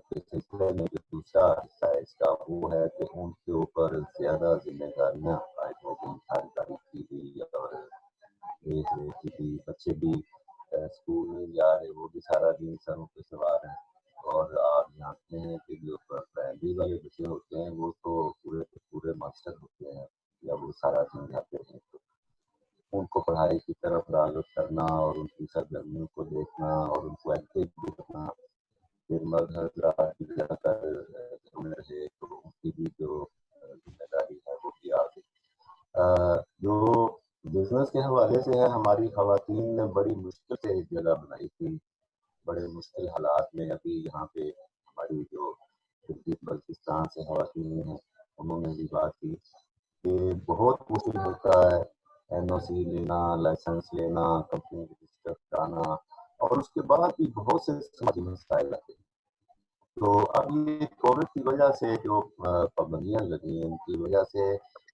کے سلسلے میں جو دوسرا حصہ ہے اس کا وہ ہے کہ ان کے اوپر زیادہ ذمہ داریاں عائد ہو گئی, خاندانی کی بھی اور بچے بھی اسکول نہیں جا رہے, وہ بھی سارا دن سروں پہ سوار ہیں. اور آپ جانتے ہیں کہ جو پرائمری والے بچے ہوتے ہیں وہ تو پورے پورے ماسٹر ہوتے ہیں یا وہ سارا سمجھاتے ہیں، تو ان کو پڑھائی کی طرف راغب کرنا اور ان کی سرگرمیوں کو دیکھنا اور ان کو ایکٹیو بھی کرنا، پھر مرد حضرات کی زیادہ تر رہے تو ان کی بھی جو ذمہ داری ہے وہ بھی آ گئی۔ جو بزنس کے حوالے سے ہے، ہماری خواتین نے بڑی مشکل سے ایک جگہ بنائی تھی، بڑے مشکل حالات میں۔ ابھی یہاں پہ ہماری جو بلوچستان سے خواتین ہیں انہوں نے بھی بات کی کہ بہت مشکل ہوتا ہے NOC لینا، لائسنس لینا، کمپنی رجسٹر کرانا، اور اس کے بعد بھی بہت سے سماجی مسائل آتے ہیں۔ تو اب یہ کووڈ کی وجہ سے جو پابندیاں لگی ان کی وجہ سے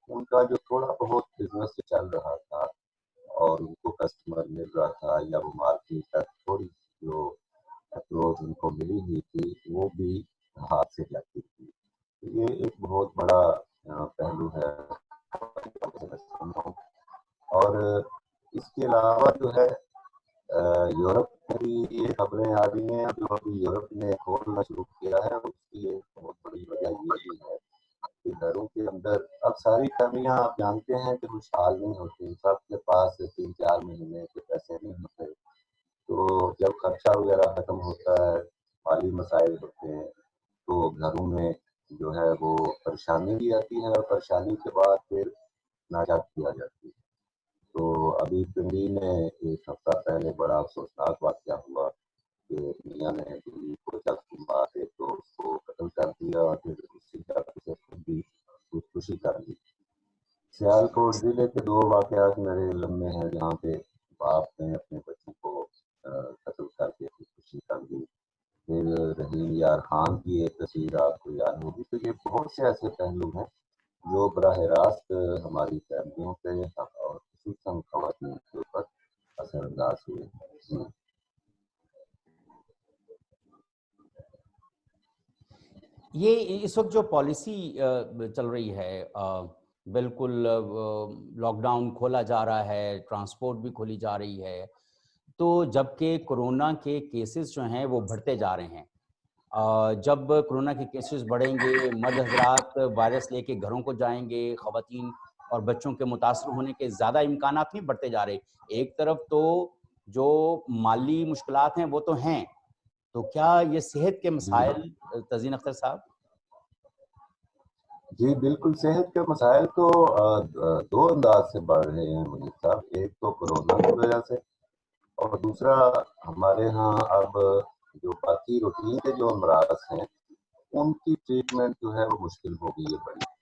ان کا جو تھوڑا بہت بزنس چل رہا تھا اور ان کو کسٹمر مل رہا تھا یا وہ مارکیٹ تک تھوڑی جو اپروچ ان کو ملی ہوئی تھی وہ بھی ہاتھ سے جاتی تھی۔ یہ ایک بہت بڑا پہلو ہے۔ اور اس کے علاوہ جو ہے یورپ میں بھی یہ خبریں آ رہی ہیں، جو ابھی یورپ نے کھولنا شروع کیا ہے اس کی ایک بہت بڑی وجہ یہ بھی ہے کہ گھروں کے اندر اب ساری فیملیاں آپ جانتے ہیں کہ خوشحال نہیں ہوتی، سب کے پاس 3-4 مہینے کے پیسے نہیں ہوتے، تو جب خرچہ وغیرہ ختم ہوتا ہے، مالی مسائل ہوتے ہیں، تو گھروں میں جو ہے وہ پریشانی بھی آتی ہے اور پریشانی کے بعد پھر ناجات بھی آ جاتی ہے۔ تو ابھی پنڈی میں ایک ہفتہ پہلے بڑا افسوسناک واقعہ ہوا کہ میاں نے بیوی کو جب مارے تو اس کو قتل کر دیا اور پھر اسی جگہ سے خود بھی خودکشی کر لی۔ سیالکوٹ ضلع کے 2 واقعات میرے علم میں ہیں جہاں پہ باپ نے اپنے بچوں کو قتل کر کے خودکشی کر دی۔ پھر رحیم یار خان کی ایک تصویر آپ کو یاد ہوگی۔ تو یہ بہت سے ایسے پہلو ہیں جو براہ راست ہماری فیملیوں پہ اور خصوصاً خواتین کے اوپر اثر انداز ہوئے۔ یہ اس وقت جو پالیسی چل رہی ہے، بالکل لاک ڈاؤن کھولا جا رہا ہے، ٹرانسپورٹ بھی کھولی جا رہی ہے، تو جبکہ کورونا کے کیسز جو ہیں وہ بڑھتے جا رہے ہیں، جب کورونا کے کیسز بڑھیں گے، مرد حضرات وائرس لے کے گھروں کو جائیں گے، خواتین اور بچوں کے متاثر ہونے کے زیادہ امکانات نہیں بڑھتے جا رہے۔ ایک طرف تو جو مالی مشکلات ہیں وہ تو ہیں، تو کیا یہ صحت کے مسائل تزین اختر صاحب؟ جی بالکل، صحت کے مسائل تو 2 انداز سے بڑھ رہے ہیں مجھے صاحب۔ ایک تو کورونا کی وجہ سے اور دوسرا ہمارے ہاں اب جو باقی روٹین کے جو امراض ہیں ان کی ٹریٹمنٹ جو ہے وہ مشکل ہو گئی ہے بڑی۔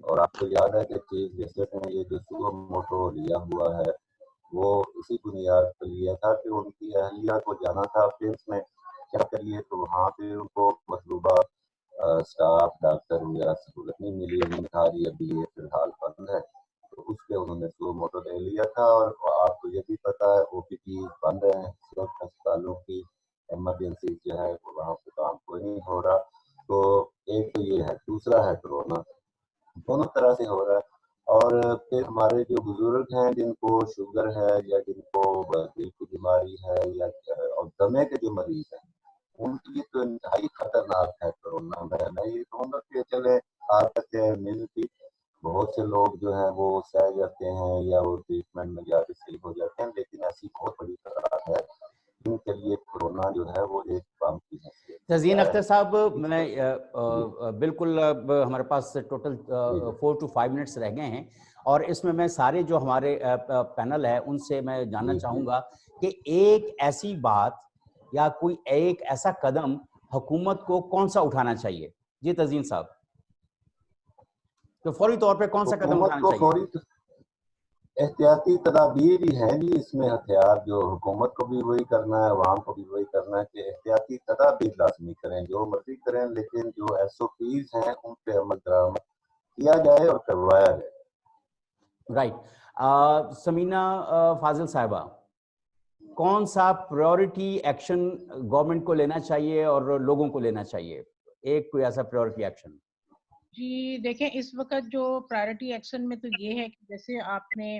اور آپ کو یاد ہے کہ چیف جسٹس نے یہ جو سو موٹو لیا ہوا ہے وہ اسی بنیاد پر لیا تھا کہ ان کی اہلیہ کو جانا تھا فلمس میں کیا کریے، تو وہاں پہ ان کو مطلوبہ اسٹاف ڈاکٹر وغیرہ سہولت نہیں ملی، انہوں نے کہا جی ابھی یہ فی الحال بند ہے، تو اس پہ انہوں نے سو موٹو لے لیا تھا۔ اور آپ کو یہ بھی پتا ہے OPD بند ہیں اس وقت ہسپتالوں کی، ایمرجنسی جو ہے وہاں پہ کام کوئی نہیں ہو رہا۔ تو ایک تو یہ ہے، دوسرا ہے کورونا، دونوں طرح سے ہو رہا ہے۔ اور پھر ہمارے جو بزرگ ہیں جن کو شوگر ہے یا جن کو دل کی بیماری ہے یا اور دمے کے جو مریض ہیں ان کی تو انتہائی خطرناک ہے کورونا۔ میں یہ کہوں گا کہ چلے آج تک امیونٹی بہت سے لوگ جو ہیں وہ سہ جاتے ہیں یا وہ ٹریٹمنٹ میں جا کے صحیح ہو جاتے ہیں، لیکن ایسی بہت بڑی تعداد ہے جن کے لیے کورونا جو ہے وہ ایک بم کی حیثیت۔ تزین اختر صاحب، میں بالکل ہمارے پاس ٹوٹل 4 to 5 منٹس رہ گئے ہیں، اور اس میں سارے جو ہمارے پینل ہے ان سے میں جاننا چاہوں گا کہ ایک ایسی بات یا کوئی ایک ایسا قدم حکومت کو کون سا اٹھانا چاہیے؟ جی تزین صاحب، تو فوری طور پہ کون سا قدم اٹھانا چاہیے؟ فوری احتیاطی تدابیر ہی ہیں جی اس میں ہتھیار، جو حکومت کو بھی وہی کرنا ہے، عوام کو بھی وہی کرنا ہے کہ احتیاطی تدابیر لازمی کریں، جو مرضی کریں، لیکن جو SOPs ہیں ان پہ عمل درآمد کیا جائے اور کروایا جائے۔ رائٹ۔ سمینہ فاضل صاحبہ، کون سا پریورٹی ایکشن گورنمنٹ کو لینا چاہیے اور لوگوں کو لینا چاہیے؟ ایک کوئی ایسا پریورٹی ایکشن؟ جی دیکھیں، اس وقت جو پرائرٹی ایکشن میں تو یہ ہے کہ جیسے آپ نے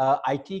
IT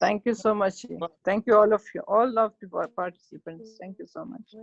Thank you so much. Thank you all of the participants. Thank you so much.